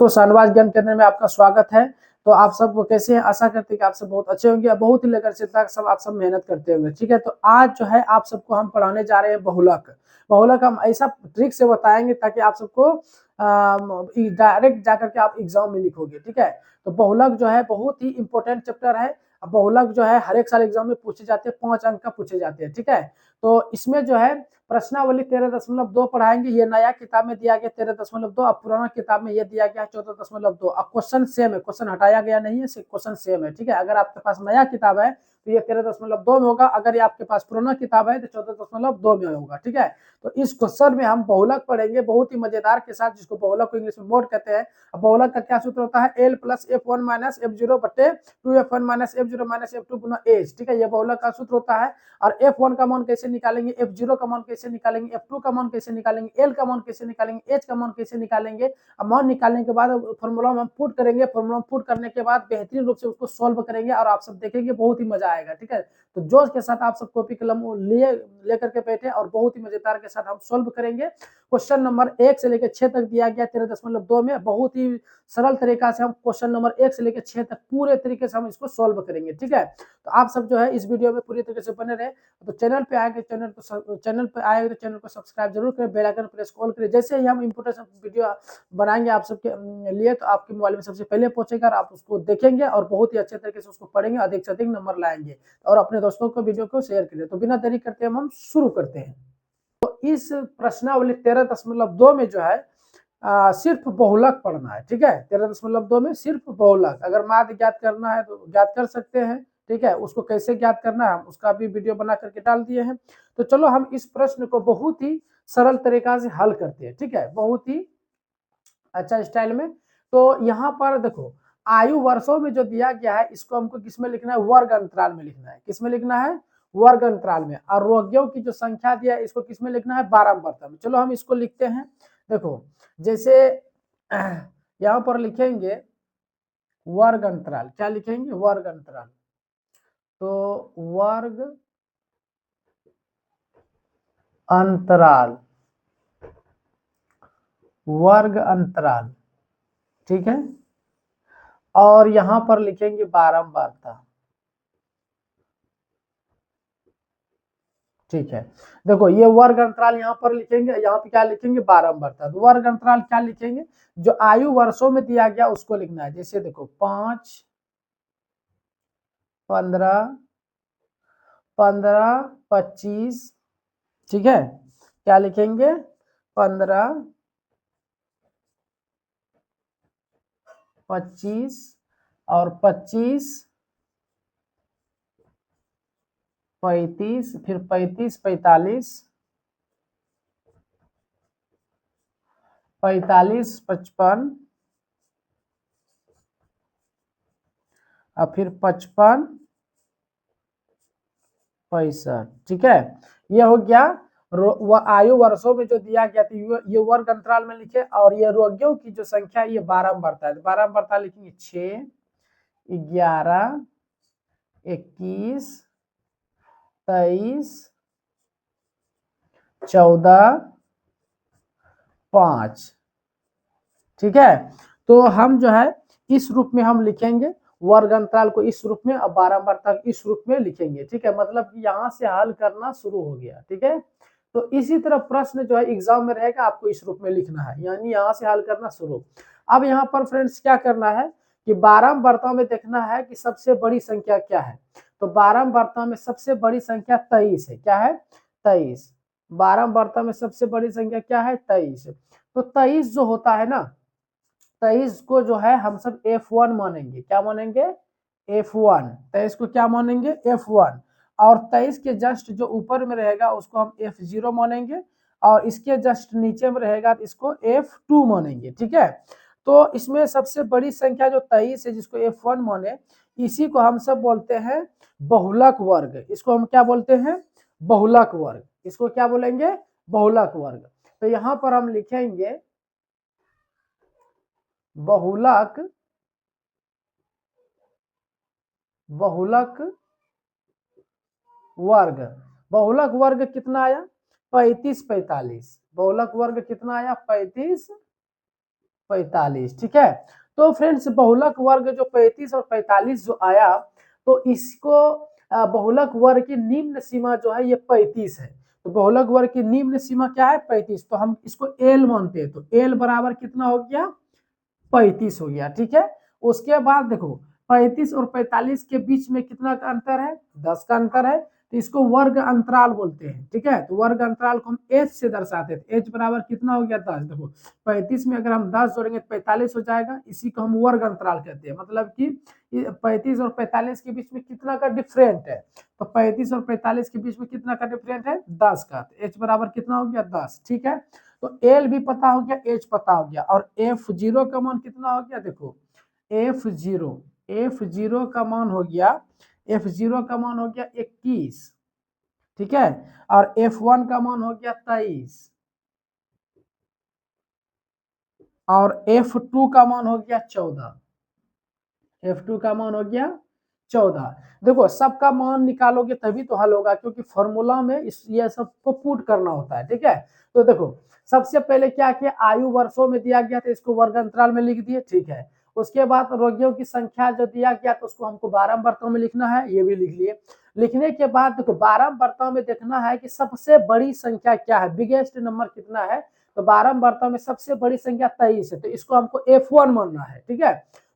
दोस्तों, शाहनवाज ज्ञान केंद्र में आपका स्वागत है। तो आप सब कैसे हैं? आशा करते हैं कि आप सब बहुत अच्छे होंगे, बहुत ही लगनशीलता के सब आप सब मेहनत करते होंगे। ठीक है, तो आज जो है आप सबको हम पढ़ाने जा रहे हैं बहुलक। बहुलक हम ऐसा ट्रिक से बताएंगे ताकि आप सबको डायरेक्ट जाकर के आप एग्जाम में लिखोगे। ठीक है, तो बहुलक जो है बहुत ही इंपॉर्टेंट चैप्टर है। बहुलक जो है हर एक साल एग्जाम में पूछे जाते हैं, 5 अंक का पूछे जाते हैं। ठीक है, तो इसमें जो है प्रश्नावली 13.2 पढ़ाएंगे। ये नया किताब में दिया गया 13.2, अब पुराना किताब में ये दिया गया 14.2। अब क्वेश्चन सेम है, क्वेश्चन हटाया गया नहीं है, क्वेश्चन सेम है। ठीक है, अगर आपके पास नया किताब है तो ये 13.2 में होगा, अगर ये आपके पास पुराना किताब है तो 14.2 में होगा। ठीक है, तो इस क्वेश्चन में हम बहुलक पढ़ेंगे बहुत ही मजेदार के साथ, जिसको बहुलक को इंग्लिश में मोड कहते हैं। बहुलक का क्या सूत्र होता है? L + F1 - F0 बटे 2F1 - F0 - F2 गुना H। ठीक है, ये बहुलक का सूत्र होता है। और F1 का मान कैसे निकालेंगे, F0 का मान कैसे निकालेंगे, F2 का मान कैसे निकालेंगे, L का मान कैसे निकालेंगे, H का मान कैसे निकालेंगे। अब मान निकालने के बाद फॉर्मूला में हम पुट करेंगे, फॉर्मूला में पुट करने के बाद बेहतरीन रूप से उसको सॉल्व करेंगे और आप सब देखेंगे बहुत ही मजा आएगा। ठीक है, तो जोश के साथ आप सब कॉपी कलम लेकर के बैठे और बहुत ही मजेदार के साथ हम सॉल्व करेंगे। क्वेश्चन नंबर 1 से लेकर 6 तक दिया गया 13.2 में। बहुत ही सरल तरीका से हम क्वेश्चन नंबर 1 से लेकर 6 तक पूरे तरीके से हम इसको सॉल्व करेंगे। ठीक है, तो आप सब जो है इस वीडियो में पूरी तरीके से बने रहे। तो चैनल पे आए तो चैनल को सब्सक्राइब जरूर करें, बेल आइकन प्रेस कॉल करें। जैसे ही हम इंपोर्टेंट वीडियो बनाएंगे आप सबके लिए तो आपके मोबाइल में सबसे पहले पहुंचेगा और आप उसको देखेंगे और बहुत ही अच्छे तरीके से उसको पढ़ेंगे, अधिक से अधिक नंबर लाएंगे और अपने दोस्तों को वीडियो को शेयर करें। तो बिना देरी करते हम शुरू करते हैं। तो इस प्रश्नावली 13.2 में जो है सिर्फ बहुलक पढ़ना है। ठीक है, 13.2 में सिर्फ बहुलक। अगर माध्य ज्ञात करना है तो ज्ञात कर सकते हैं। ठीक है, उसको कैसे ज्ञात करना है उसका भी वीडियो बना करके डाल दिए हैं। तो चलो हम इस प्रश्न को बहुत ही सरल तरीका से हल करते हैं। ठीक है, बहुत ही अच्छा स्टाइल में। तो यहाँ पर देखो, आयु वर्षों में जो दिया गया है इसको हमको किसमें लिखना है? वर्ग अंतराल में लिखना है। किसमें लिखना है? वर्ग अंतराल में। और रोगियों की जो संख्या दिया है इसको किसमें लिखना है? बारंबारता में। चलो हम इसको लिखते हैं। देखो, जैसे यहाँ पर लिखेंगे वर्ग अंतराल, क्या लिखेंगे? वर्ग अंतराल। तो वर्ग अंतराल, वर्ग अंतराल। ठीक है, और यहां पर लिखेंगे बारंबारता। ठीक है, देखो ये वर्ग अंतराल यहाँ पर लिखेंगे, यहाँ पे क्या लिखेंगे? बारंबारता। तो वर्ग अंतराल क्या लिखेंगे? जो आयु वर्षों में दिया गया उसको लिखना है। जैसे देखो 5, 15, 15, 25। ठीक है, क्या लिखेंगे? 15, 25 और 25, 35, फिर 35, 45, 45, 55 और फिर 55, 65। ठीक है, ये हो गया आयु वर्षों में जो दिया गया था ये वर्ग अंतराल में लिखे। और ये रोगियों की जो संख्या ये बारंबारता है। बारंबारता लिखेंगे 6, 11, 21, 23, 14, 5। ठीक है, तो हम जो है इस रूप में हम लिखेंगे वर्ग अंतराल को, इस रूप में, और बारंबारता इस रूप में लिखेंगे। ठीक है, मतलब कि यहाँ से हल करना शुरू हो गया। ठीक है, तो इसी तरह प्रश्न जो है एग्जाम में रहेगा, आपको इस रूप में लिखना है, यानी यहाँ से हल करना शुरू। अब यहाँ पर फ्रेंड्स क्या करना है कि बारंबारता में देखना है कि सबसे बड़ी संख्या क्या है। तो बारंबारता में सबसे बड़ी संख्या 23 है। क्या है? 23। बारंबारता में सबसे बड़ी संख्या क्या है? 23। तो 23 जो होता है ना, 23 को जो है हम सब F1 मानेंगे। क्या मानेंगे? F1। 23 को क्या मानेंगे? F1। और 23 के जस्ट जो ऊपर में रहेगा उसको हम F0 मानेंगे, और इसके जस्ट नीचे में रहेगा तो इसको F2 मानेंगे। ठीक है, तो इसमें सबसे बड़ी संख्या जो 23 है जिसको F1 माने, इसी को हम सब बोलते हैं बहुलक वर्ग। इसको हम क्या बोलते हैं? बहुलक वर्ग। इसको क्या बोलेंगे? बहुलक वर्ग। तो यहाँ पर हम लिखेंगे बहुलक, बहुलक वर्ग। बहुलक वर्ग कितना आया? 35, 45। बहुलक वर्ग कितना आया? 35, 45, ठीक है। तो फ्रेंड्स बहुलक वर्ग जो 35 और 45 जो आया, तो इसको बहुलक वर्ग की निम्न सीमा जो है ये 35 है। तो बहुलक वर्ग की निम्न सीमा क्या है? 35। तो हम इसको एल मानते हैं, तो एल बराबर कितना हो गया? 35 हो गया, ठीक है। उसके बाद देखो 35 और 45 के बीच में कितना का अंतर है? 10 का अंतर है, तो इसको वर्ग अंतराल बोलते हैं, ठीक है। तो वर्ग अंतराल को हम एच से दर्शाते हैं। एच बराबर कितना हो गया? 10। देखो 35 में अगर हम 10 जोड़ेंगे तो 45 हो जाएगा, इसी को हम वर्ग अंतराल कहते हैं। मतलब कि 35 और 45 के बीच में कितना का डिफरेंट है? तो 35 और 45 के बीच में कितना का डिफरेंट है? 10 का। तो एच बराबर कितना हो गया? 10, ठीक है। तो एल भी पता हो गया, एच पता हो गया, और एफ जीरो का मान कितना हो गया? देखो एफ जीरो का मान हो गया, एफ जीरो का मान हो गया 21, ठीक है। और एफ वन का मान हो गया 23, और एफ टू का मान हो गया 14। F2 का मान हो गया 14। देखो सबका मान निकालोगे तभी तो हल होगा, क्योंकि फॉर्मूला में ये सबको पुट करना होता है, ठीक है। तो देखो सबसे पहले क्या किया, आयु वर्षों में दिया गया था, इसको वर्ग अंतराल में लिख दिए, ठीक है। उसके बाद रोगियों की संख्या जो दिया गया तो उसको हमको बारंबारताओं में लिखना है, ये भी लिख लिए। लिखने के बाद देखो बारंबारताओं में देखना है कि सबसे बड़ी संख्या क्या है, बिगेस्ट नंबर कितना है। तो बारंबारताओं में सबसे बड़ी संख्या 23 है, तो इसको हमको F1 मानना है, ठीक है।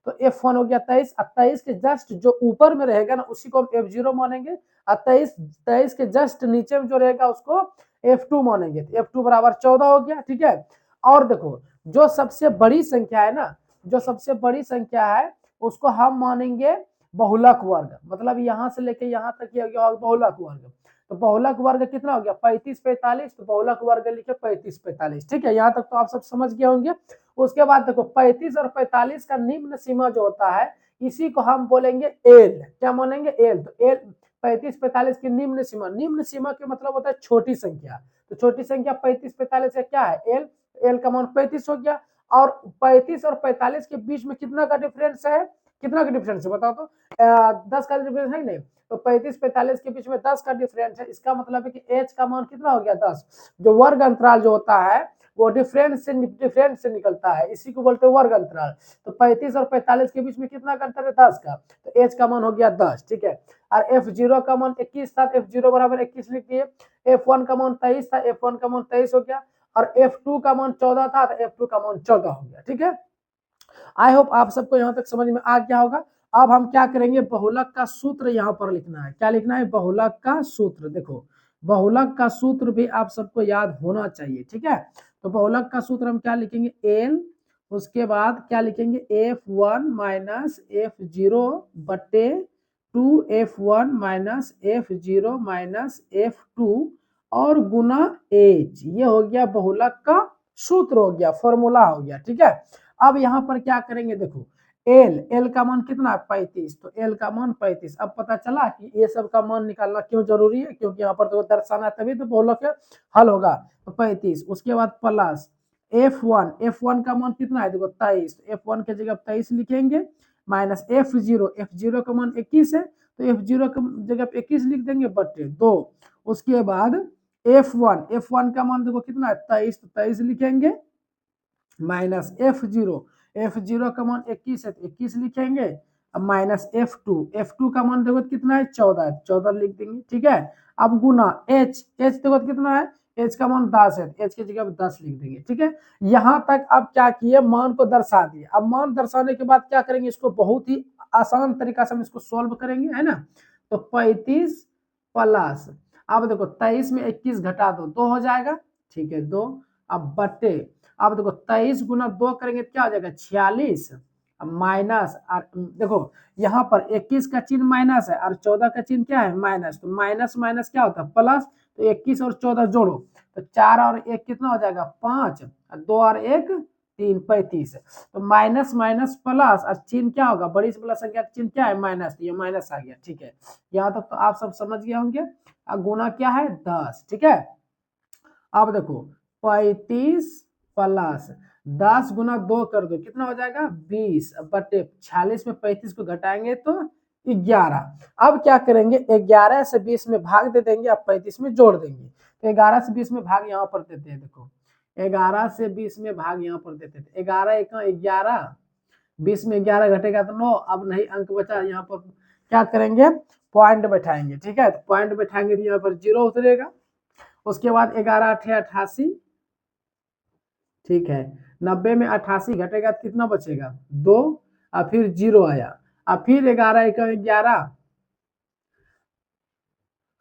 तो F1 हो गया 23, 23 के जस्ट जो ऊपर में रहेगा ना उसी को हम F0 मानेंगे, और 23 के जस्ट नीचे में जो रहेगा उसको F2 मानेंगे। तो F2 बराबर 14 हो गया, ठीक है। और देखो जो सबसे बड़ी संख्या है ना, जो सबसे बड़ी संख्या है उसको हम मानेंगे बहुलक वर्ग, मतलब यहां से लेके यहां तक ये हो गया बहुलक वर्ग। तो बहुलक वर्ग कितना हो गया? 35 45। तो बहुलक वर्ग लिखे 35 45, ठीक है। यहाँ तक तो आप सब समझ गए होंगे। उसके बाद देखो 35 और 45 का निम्न सीमा जो होता है इसी को हम बोलेंगे एल। क्या मानेंगे? एल। तो एल 35 45 की निम्न सीमा, निम्न सीमा के मतलब होता है छोटी संख्या। तो छोटी संख्या 35 45 का क्या है? एल। एल का मान 35 हो गया। और 35 और 45 के बीच में कितना का डिफरेंस है? कितना का डिफरेंस है बताओ तो? 10 का डिफरेंस है नहीं। तो 35 45 के बीच में 10 का डिफरेंस है, इसका मतलब है कि एच का मान कितना हो गया? 10। जो वर्ग अंतराल जो होता है वो डिफरेंस से निकलता है, इसी को बोलते हैं वर्ग अंतराल। तो 35 और 45 के बीच में कितना का अंतर है? 10 का। तो एच का मान हो गया 10, ठीक है। और एफ जीरो का मान 21 था, एफ जीरो बराबर 21 लिख दिए। F1 का मान 23 था, F1 का मान 23 हो गया। और F2 का मान 14 था, तो F2 का मान 14 हो गया, ठीक है। आई होप आप सबको यहाँ तक समझ में आ गया होगा। अब हम क्या करेंगे, बहुलक का सूत्र यहाँ पर लिखना है। क्या लिखना है? बहुलक का सूत्र। देखो बहुलक का सूत्र भी आप सबको याद होना चाहिए, ठीक है। तो बहुलक का सूत्र हम क्या लिखेंगे? एल, उसके बाद क्या लिखेंगे? F1 माइनस F0 बटे 2F1 minus F0 minus F2 और गुना H। ये हो गया बहुलक का सूत्र, हो गया फॉर्मूला हो गया, ठीक है। अब यहाँ पर क्या करेंगे, देखो एल का मान कितना है? 35। तो एल का मान 35। अब पता चला कि ये सब का मान निकालना क्यों जरूरी है, क्योंकि यहाँ पर तो दर्शाना है तभी तो बहुलक हल होगा। तो 35, उसके बाद प्लस F1 का मान कितना है? देखो 23। F1 के जगह 23 लिखेंगे, माइनस F0 का मान 21 है, तो F0 की जगह 21 लिख देंगे बटे 2। उसके बाद F1 का मान देखो कितना है? 23। तो 23 लिखेंगे, माइनस F0 का मान 21 है, तो 21 लिखेंगे। अब माइनस F2 का मान देखो कितना है? 14 है, 14 लिख देंगे, ठीक है। अब गुना H देखो कितना है? H का मान 10 है, H की जगह 10 लिख देंगे, ठीक है। यहाँ तक अब क्या किए, मान को दर्शा दिए। अब मान दर्शाने के बाद क्या करेंगे, इसको बहुत ही आसान तरीका से हम इसको सोल्व करेंगे, है ना। तो 35 प्लस, अब देखो 23 में 21 घटा दो, 2 हो जाएगा, ठीक है 2। अब बटे, अब देखो 23 गुना 2 करेंगे क्या हो जाएगा? 46 माइनस, देखो यहाँ पर 21 का चिन्ह माइनस है और 14 का चिन्ह क्या है? माइनस। तो माइनस माइनस क्या होता है? प्लस। तो 21 और 14 जोड़ो, तो 4 और 1 कितना हो जाएगा? 5, 2 और 1 3, 35। तो माइनस माइनस प्लस, और चिन्ह क्या होगा? बड़ी से बड़ा संख्या का चिन्ह क्या है? माइनस। तो ये माइनस आ गया, ठीक है। यहाँ तक तो आप सब समझ गए होंगे। और गुना क्या है? 10, ठीक है। अब देखो 35 प्लस 10 गुना 2 कर दो, कितना हो जाएगा? 20 बटे 46 में 35 को घटाएंगे तो 11। अब क्या करेंगे, 11 से 20 में भाग दे देंगे, अब 35 में जोड़ देंगे। तो 11 से 20 में भाग यहाँ पर देते हैं, देखो 11 से 20 में भाग यहाँ पर देते थे, 11 एक 11, 20 में 11 घटेगा तो 9। अब नहीं अंक बचा, यहाँ पर क्या करेंगे, पॉइंट बैठाएंगे। ठीक है, तो पॉइंट बैठाएंगे तो यहाँ पर 0 उतरेगा। उसके बाद 11 8 88, ठीक है, 90 में 88 घटेगा तो कितना बचेगा, 2, और फिर 0 आया। अब फिर 11 एक 11,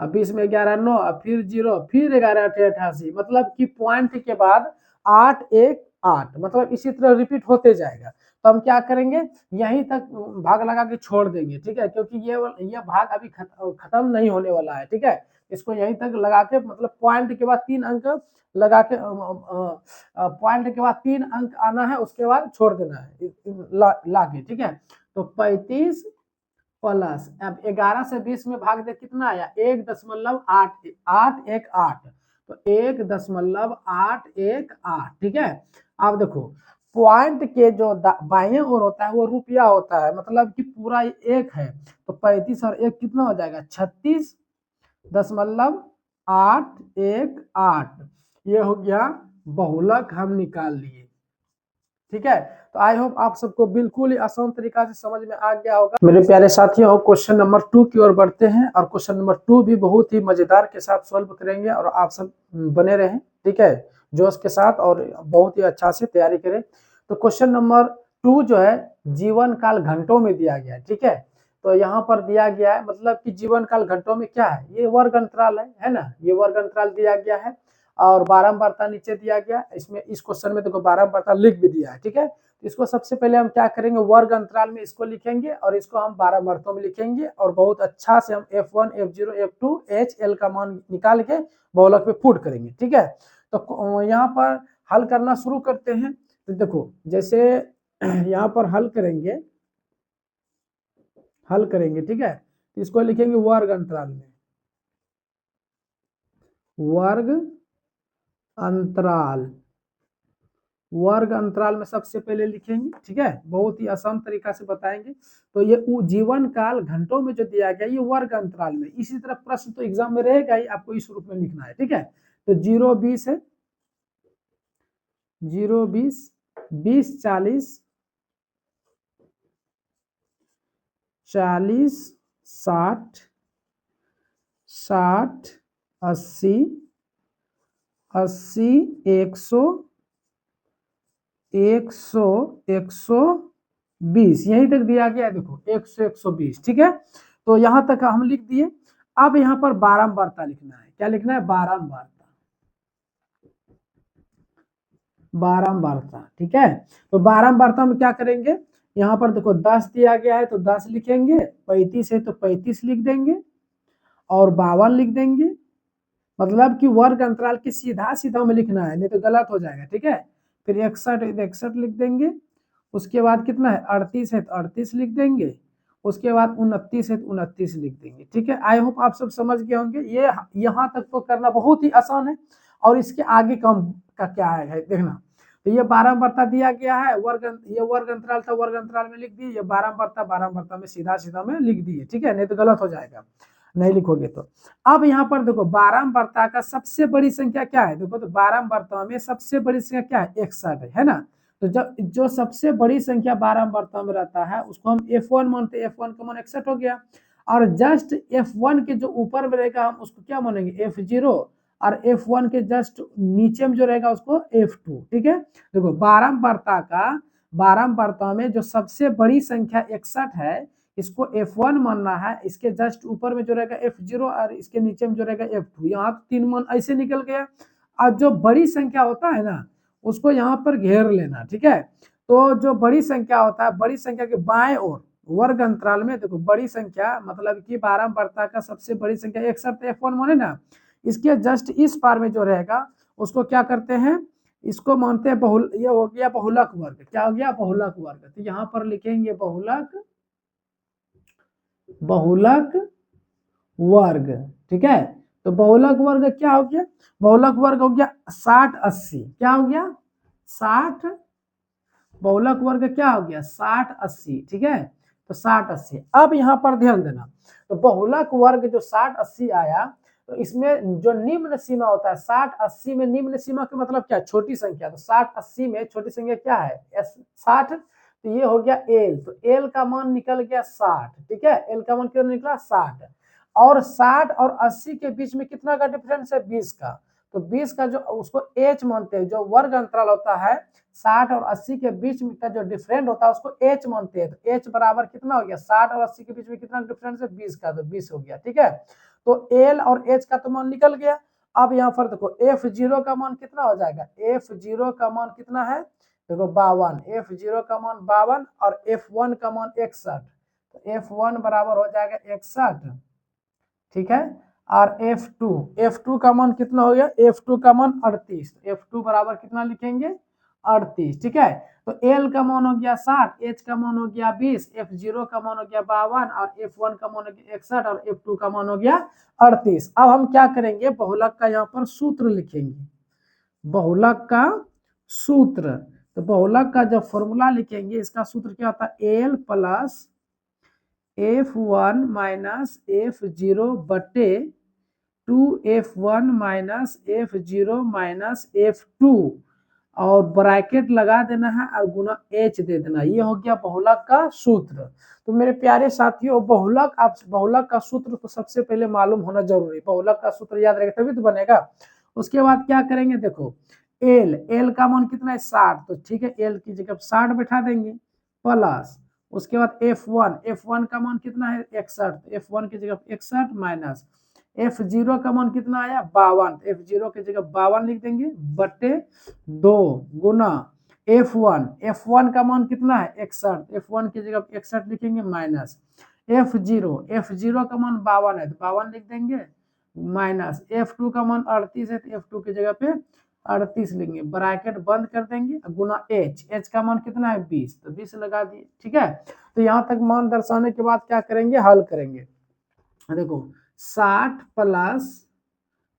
अब 20 में 11 9, अब फिर 0, फिर 11 8 88, मतलब कि पॉइंट के बाद 8 1 8, मतलब इसी तरह रिपीट होते जाएगा। तो हम क्या करेंगे, यहीं तक भाग लगा के छोड़ देंगे। ठीक है, क्योंकि ये भाग अभी खत्म नहीं होने वाला है। ठीक है, इसको यहीं तक लगा के, मतलब पॉइंट के बाद 3 अंक लगा के, पॉइंट के बाद 3 अंक आना है, उसके बाद छोड़ देना है लाके। ठीक है, तो 35 प्लस, अब 11 से 20 में भाग दे कितना आया, 1.8 8 1 8, तो 1.818। ठीक है, अब देखो पॉइंट के जो बाएं ओर होता है वो रुपया होता है, मतलब कि पूरा 1 है, तो 35 और 1 कितना हो जाएगा, 36.818। ये हो गया बहुलक, हम निकाल लिए। ठीक है, तो आई होप आप सबको बिल्कुल ही आसान तरीका से समझ में आ गया होगा। मेरे प्यारे साथियों, क्वेश्चन नंबर 2 की ओर बढ़ते हैं, और क्वेश्चन नंबर 2 भी बहुत ही मजेदार के साथ सॉल्व करेंगे, और आप सब बने रहें। ठीक है, जोश के साथ, और बहुत ही अच्छा से तैयारी करें। तो क्वेश्चन नंबर 2 जो है, जीवन काल घंटों में दिया गया है। ठीक है, तो यहाँ पर दिया गया है, मतलब कि जीवन काल घंटों में क्या है, ये वर्ग अंतराल है ना, ये वर्ग अंतराल दिया गया है, और बारंबारता नीचे दिया गया। इसमें इस क्वेश्चन में देखो बारंबारता लिख भी दिया है। ठीक है, इसको सबसे पहले हम क्या करेंगे, वर्ग अंतराल में इसको लिखेंगे, और इसको हम बारंबारतों में लिखेंगे, और बहुत अच्छा से हम F1 F0 F2 H L का मान निकाल के बहुलक पे पुट करेंगे। ठीक है, तो यहाँ पर हल करना शुरू करते हैं। तो देखो, जैसे यहाँ पर हल करेंगे, ठीक है, इसको लिखेंगे वर्ग अंतराल में, वर्ग अंतराल, वर्ग अंतराल में सबसे पहले लिखेंगे। ठीक है, बहुत ही आसान तरीका से बताएंगे। तो ये जीवन काल घंटों में जो दिया गया, ये वर्ग अंतराल में। इसी तरह प्रश्न तो एग्जाम में रहेगा ही, आपको इस रूप में लिखना है। ठीक है, तो 0 20 है, 0 20 20 40 40 60 60 80 80 100 100 120, यहीं तक दिया गया है। देखो 100 120। ठीक है, तो यहां तक हम लिख दिए। अब यहाँ पर बारंबारता लिखना है। क्या लिखना है, बारंबारता, बारंबारता। ठीक है, तो बारंबारता में क्या करेंगे, यहाँ पर देखो 10 दिया गया है, तो 10 लिखेंगे, 35 है तो 35 लिख देंगे, और 52 लिख देंगे। मतलब कि वर्ग अंतराल के सीधा सीधा में लिखना है, नहीं तो गलत हो जाएगा। ठीक है, फिर 61 है तो 61 लिख देंगे। उसके बाद कितना है, 38 है तो 38 लिख देंगे। उसके बाद 29 है तो 29 लिख देंगे। ठीक है, आई होप आप सब समझ गए होंगे। ये यहाँ तक तो करना बहुत ही आसान है, और इसके आगे कम का क्या है देखना। तो ये बारंबारता दिया गया है, ये वर्ग अंतराल था, वर्ग अंतराल में लिख दिए, ये बारंबारता में सीधा सीधा में लिख दिए। ठीक है, नहीं तो गलत हो जाएगा, नहीं लिखोगे तो। अब यहाँ पर देखो बारंबारता का सबसे बड़ी संख्या क्या है, देखो तो बारंबारता में सबसे बड़ी संख्या क्या है, 61 है ना। तो जब जो सबसे बड़ी संख्या बारंबारता में रहता है, उसको हम F1 मानते हैं। F1 का मान 61 हो गया, और जस्ट F1 के जो ऊपर में रहेगा, हम उसको क्या मानेंगे, F0, और F1 के जस्ट नीचे में जो रहेगा उसको F2। ठीक है, देखो बारंबारता में जो सबसे बड़ी संख्या 61 है, इसको F1 मानना है। इसके जस्ट ऊपर में जो रहेगा F0, और इसके नीचे में जो रहेगा F2। यहाँ 3 मान ऐसे निकल गया। और जो बड़ी संख्या होता है ना, उसको यहाँ पर घेर लेना। ठीक है, तो जो बड़ी संख्या होता है, बड़ी संख्या के बाएं ओर वर्ग अंतराल में देखो, बड़ी संख्या मतलब कि बारंबारता का सबसे बड़ी संख्या 61 F1 माने ना, इसके जस्ट इस पार में जो रहेगा उसको क्या करते हैं, इसको मानते हैं बहुल, ये हो गया बहुलक वर्ग। क्या हो गया, बहुलक वर्ग। तो यहाँ पर लिखेंगे बहुलक, बहुलक वर्ग। ठीक है, तो बहुलक वर्ग क्या हो गया, बहुलक वर्ग हो गया 60 80। क्या हो गया, 60, बहुलक वर्ग क्या हो गया, 60 80। ठीक है, तो 60 80। अब यहाँ पर ध्यान देना, तो बहुलक वर्ग जो 60 80 आया, तो इसमें जो निम्न सीमा होता है 60-80 में, निम्न सीमा का मतलब क्या, छोटी संख्या, तो 60-80 में छोटी संख्या क्या है 60, तो ये हो गया एल, तो एल का मान निकल गया 60, ठीक है, एल का मान कितना निकला 60, और 60 और 80 के बीच में कितना का डिफरेंस है 20 का, तो 20 का जो उसको एच मानते हैं, जो वर्ग अंतराल होता है 60 और 80 के बीच में का जो डिफरेंट होता है उसको एच मानते हैं, तो एच बराबर कितना हो गया 60 और 80 के बीच में कितना डिफरेंस है 20 का, तो 20 हो गया, ठीक है, तो एल और एच का तो मान निकल गया। अब यहाँ पर देखो F0 का मान कितना हो जाएगा, F0 का मान कितना है देखो 52, F0 का मान 52 और F1 का मान 61, तो F1 बराबर हो जाएगा 61, ठीक है, और F2 का मान कितना हो गया, F2 का मान 38, F2 बराबर कितना लिखेंगे 38, ठीक है, तो L का मान हो गया 60, H का मान हो गया 20, F0 का मान हो गया 52 और F1 का मान हो गया 61 और F2 का मान हो गया 38। अब हम क्या करेंगे, बहुलक का यहाँ पर सूत्र लिखेंगे, बहुलक का सूत्र, तो बहुलक का जब फॉर्मूला लिखेंगे इसका सूत्र क्या होता है, L plus F1 minus F0 बटे 2F1 minus F0 minus F2 और ब्रैकेट लगा देना है और गुना H दे देना, ये हो गया बहुलक का सूत्र। तो मेरे प्यारे साथियों, बहुलक, आप बहुलक का सूत्र को सबसे पहले मालूम होना जरूरी, बहुलक का सूत्र याद रहेगा तभी तो बनेगा। उसके बाद क्या करेंगे, देखो एल का मान कितना है 60, तो ठीक है एल की जगह 60 बैठा देंगे, प्लस उसके बाद F1 का मान कितना है 61, F1 की जगह 61 माइनस F0 का मान कितना आया 52, F0 की जगह 52 लिख देंगे बटे 2 गुना F1 का मान कितना है 61, F1 की जगह 61 लिखेंगे माइनस F0 का मान 52 है तो 52 लिख देंगे माइनस F2 का मान 38 है तो F2 की जगह पे 38 लेंगे, ब्रैकेट बंद कर देंगे, गुना H का मान कितना है 20, तो 20 लगा दिए, ठीक है। तो यहाँ तक मान दर्शाने के बाद क्या करेंगे, हल करेंगे, देखो 60 प्लस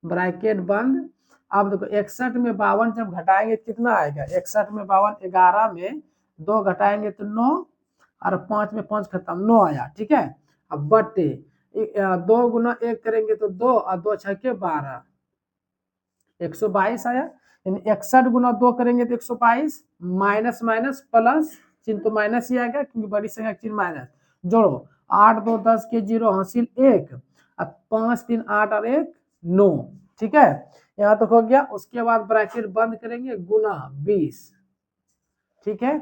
ब्रैकेट बंद, अब देखो 61 में 52 जब घटाएंगे कितना आएगा, 61 में 52, 11 में 2 घटाएंगे तो 9 और 5 में 5 खत्म, 9 आया, ठीक है। अब बटे 2 गुना 1 करेंगे तो 2 और 2 छके 12, 122 आया, यानी 61 गुना 2 करेंगे तो 122, माइनस माइनस प्लस, चिन्ह तो माइनस ही आएगा क्योंकि बड़ी संख्या चिन्ह माइनस, जोड़ो 8 2 10 के 0 हासिल 1, 5 3 8 और 1 9, ठीक है, यहाँ तक हो गया। उसके बाद ब्रैकेट बंद करेंगे गुना 20, ठीक है।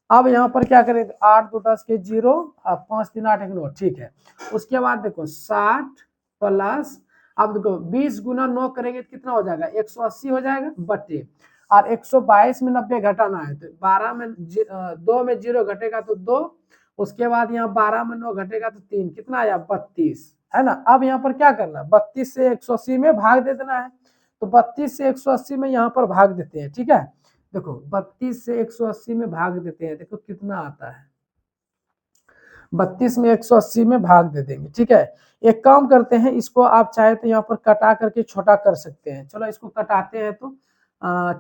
अब यहाँ पर क्या करेंगे, 8 2 10 के 0 और 5 3 8 1 9, ठीक है। उसके बाद देखो 60 प्लस, अब देखो 20 गुना 9 करेंगे तो कितना हो जाएगा 180 हो जाएगा बटे, और 122 में 90 घटाना है तो 12 में 2 में 0 घटेगा तो 2, उसके बाद यहाँ 12 में 9 घटेगा तो 3, कितना आया 32, है ना। अब यहाँ पर क्या करना है, 32 से 180 में भाग दे देना है, तो 32 से 180 में यहाँ पर भाग देते हैं, ठीक है। देखो 32 से 180 में भाग देते हैं, देखो कितना आता है, 32 में 180 में भाग दे देंगे, ठीक है। एक काम करते हैं, इसको आप चाहे तो यहाँ पर कटा करके छोटा कर सकते हैं, चलो इसको कटाते हैं, तो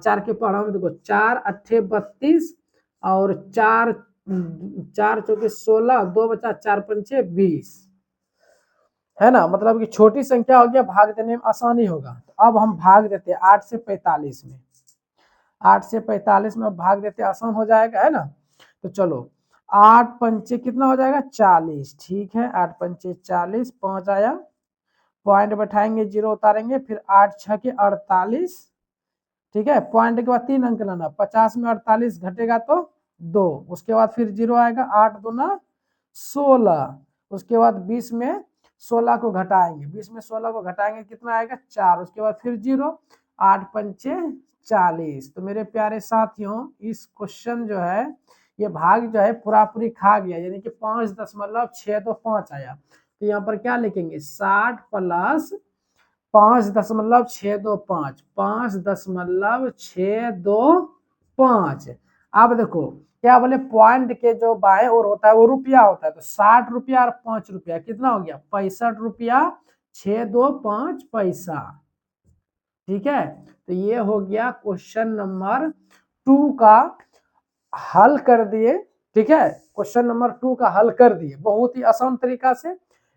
4 के पढ़ा में देखो 4 अट्ठे 32 और 4 4 चौके 16, 2 बचा 4 पंचे 20, है ना, मतलब कि छोटी संख्या हो गया, भाग देने में आसानी होगा। तो अब हम भाग देते हैं 8 से 45 में, 8 से 45 में भाग देते आसान हो जाएगा, है ना। तो चलो 8 पंचे कितना हो जाएगा 40, ठीक है, 8 पंचे 40, 5 आया, पॉइंट बैठाएंगे 0 उतारेंगे, फिर 8 6 के 48, ठीक है, पॉइंट के बाद 3 अंक लाना, 50 में 48 घटेगा तो 2, उसके बाद फिर 0 आएगा, 8 दूना 16, उसके बाद 20 में 16 को घटाएंगे, 20 में 16 को घटाएंगे कितना आएगा 4, उसके बाद फिर 0, 8 पंचे 40। तो मेरे प्यारे साथियों, इस क्वेश्चन जो है ये भाग जो है पूरा पूरी खा गया, यानी कि 5.625 आया। तो यहाँ पर क्या लिखेंगे 60 प्लस 5.625, 5.625। अब देखो क्या बोले, पॉइंट के जो बाएं ओर होता है वो रुपया होता है, तो 60 रुपया और 5 रुपया कितना हो गया 65 रुपया 625 पैसा, ठीक है। तो ये हो गया क्वेश्चन नंबर 2 का हल कर दिए, ठीक है, क्वेश्चन नंबर 2 का हल कर दिए बहुत ही आसान तरीका से।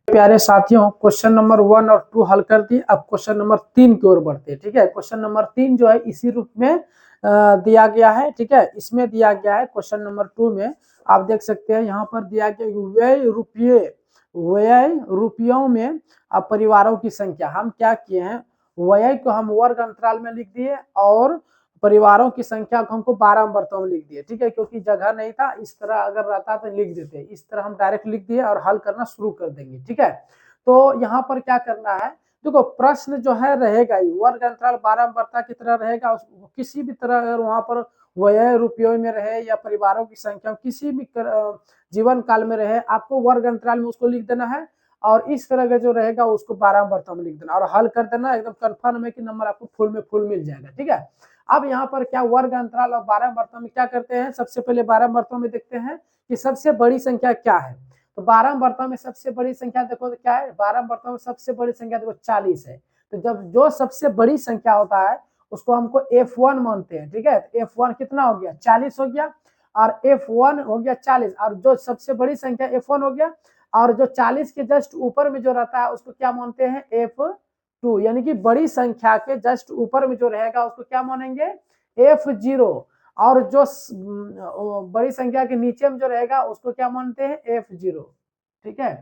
प्यारे साथियों, क्वेश्चन नंबर 1 और 2 हल कर दिए। अब क्वेश्चन नंबर 3 की ओर बढ़ते हैं। ठीक है, क्वेश्चन नंबर 3 जो है इसी रूप में दिया गया है। ठीक है, इसमें दिया गया है क्वेश्चन नंबर 2 में आप देख सकते हैं, यहाँ पर दिया गया व्यय रुपयों में अब परिवारों की संख्या। हम क्या किए हैं, व्यय को हम वर्ग अंतराल में लिख दिए और परिवारों की संख्या को हमको 12 बर्तों में लिख दिए। ठीक है, क्योंकि जगह नहीं था, इस तरह अगर रहता तो लिख देते, इस तरह हम डायरेक्ट लिख दिए और हल करना शुरू कर देंगे। ठीक है, तो यहाँ पर क्या करना है, देखो प्रश्न जो है रहेगा ही वर्ग अंतराल 12 बर्ता की तरह रहेगा। किसी भी तरह अगर वहां पर व्यय रुपयों में रहे या परिवारों की संख्या किसी भी जीवन काल में रहे, आपको वर्ग अंतराल में उसको लिख देना है और इस तरह का जो रहेगा उसको 12 बर्तों में लिख देना और हल कर देना। एकदम कंफर्म है कि नंबर आपको फुल में फुल मिल जाएगा। ठीक है, अब यहाँ पर क्या वर्ग अंतराल और 12 बर्तों में क्या करते हैं, सबसे पहले 12 बर्तों में देखते हैं कि सबसे बड़ी संख्या क्या है। तो 12 बर्तों में सबसे बड़ी संख्या देखो तो क्या है, 12 बर्तों में सबसे बड़ी संख्या देखो 40 है। तो जब जो सबसे बड़ी संख्या होता है उसको हमको F1 मानते हैं। ठीक है, F1 कितना हो गया, 40 हो गया और F1 हो गया 40 और जो सबसे बड़ी संख्या F1 हो गया और जो 40 के जस्ट ऊपर में जो रहता है उसको क्या मानते हैं, F2। यानी कि बड़ी संख्या के जस्ट ऊपर में जो रहेगा उसको क्या मानेंगे, F0 और जो बड़ी संख्या के नीचे में जो रहेगा उसको क्या मानते हैं, F0। ठीक है,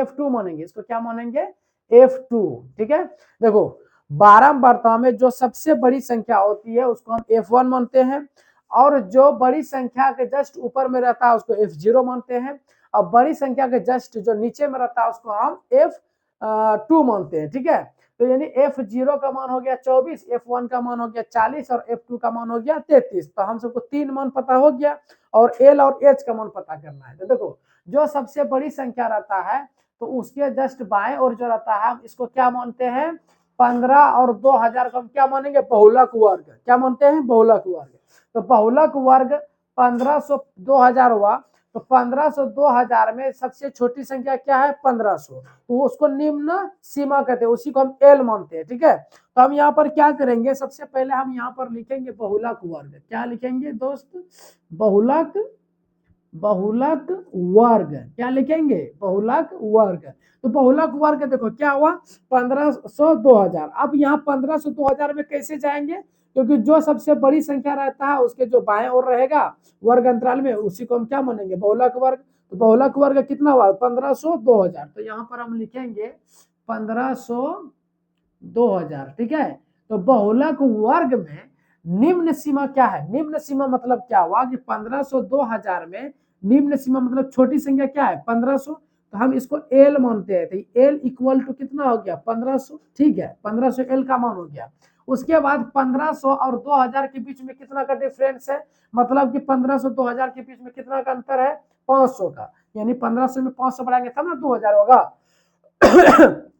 F2 मानेंगे, इसको क्या मानेंगे, F2। ठीक है, देखो 12 बर्ताव में जो सबसे बड़ी संख्या होती है उसको हम F1 मानते हैं और जो बड़ी संख्या के जस्ट ऊपर में रहता है उसको F0 मानते हैं और बड़ी संख्या के जस्ट जो नीचे में रहता है उसको हम F2 मानते हैं। ठीक है, तो यानी F0 का मान हो गया 24, F1 का मान हो गया 40 और F2 का मान हो गया 33। तो हम सबको 3 मान पता हो गया और L और H का मान पता करना है। तो देखो जो सबसे बड़ी संख्या रहता है तो उसके जस्ट बाएं और जो रहता है हम इसको क्या मानते हैं, 15 और 2000 को हम क्या मानेंगे, बहुलक वर्ग। क्या मानते हैं, बहुलक वर्ग। तो बहुलक वर्ग 1500 2000 हुआ, तो 1500 2000 में सबसे छोटी संख्या क्या है, 1500। तो उसको निम्न सीमा कहते हैं, उसी को हम एल मानते हैं। ठीक है, तो हम यहाँ पर क्या करेंगे, सबसे पहले हम यहाँ पर लिखेंगे बहुलक वर्ग। क्या लिखेंगे दोस्त, बहुलक बहुलक वर्ग। क्या लिखेंगे, बहुलक वर्ग। तो बहुलक वर्ग देखो क्या हुआ, 1500 2000। अब यहाँ 1500 2000 में कैसे जाएंगे, क्योंकि जो सबसे बड़ी संख्या रहता है उसके जो बाएं ओर रहेगा वर्ग अंतराल में उसी को हम क्या मानेंगे, बहुलक वर्ग। तो बहुलक वर्ग कितना हुआ, 1500 2000। तो यहाँ पर हम लिखेंगे 1500 2000। ठीक है, तो बहुलक वर्ग में निम्न सीमा क्या है, निम्न सीमा मतलब क्या हुआ कि 1500 2000 में निम्न सीमा मतलब छोटी संख्या क्या है, 1500। तो हम इसको एल मानते हैं, तो एल इक्वल टू कितना हो गया, 1500। ठीक है, 1500 एल का मान हो गया। उसके बाद 1500 और 2000 के बीच में कितना का डिफरेंस है, मतलब कि 1500 2000 के बीच में कितना का अंतर है, 500 का। यानी 1500 में 500 बढ़ाएंगे तब ना 2000 होगा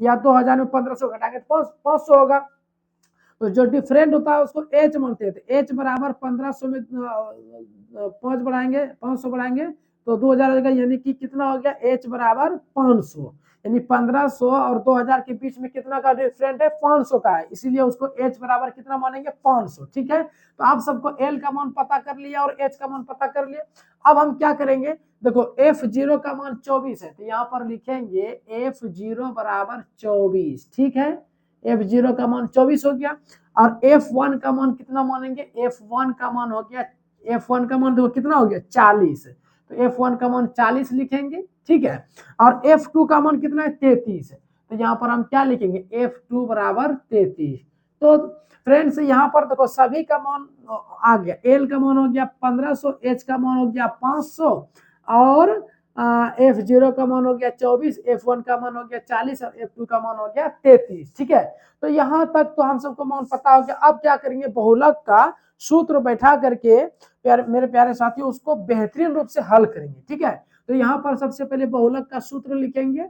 या 2000 में 1500 घटाएंगे तो 500 होगा। तो जो डिफरेंट होता है उसको एच मानते थे। एच बराबर 1500 में 5 बढ़ाएंगे 500 बढ़ाएंगे तो 2000 हो जाएगा, यानी कि कितना हो गया, एच बराबर 500। यानी 1500 और 2000 के बीच में कितना का डिफरेंट है, 500 का है, इसीलिए उसको एच बराबर कितना मानेंगे, 500। ठीक है, तो आप सबको एल का मान पता कर लिया और एच का मान पता कर लिया। अब हम क्या करेंगे, देखो F0 का मान 24 है, तो यहाँ पर लिखेंगे F0 बराबर 24। ठीक है, F0 का मान 24 हो गया और F1 का मान कितना मानेंगे, F1 का मान हो गया, F1 का मान देखो कितना हो गया, 40। तो F1 का मान 40 लिखेंगे। ठीक है, और F2 का मान कितना है, 33 है। तो यहाँ पर हम क्या लिखेंगे, F2 बराबर 33। तो फ्रेंड्स यहाँ पर देखो सभी का मान आ गया, L का मान हो गया 1500, H का मान हो गया 500 और F0 का मान हो गया 24, F1 का मान हो गया 40 और F2 का मान हो गया 33। ठीक है, तो यहाँ तक तो हम सबको मान पता हो गया। अब क्या करेंगे, बहुलक का सूत्र बैठा करके मेरे प्यारे साथियों उसको बेहतरीन रूप से हल करेंगे। ठीक है, तो यहाँ पर सबसे पहले बहुलक का सूत्र लिखेंगे,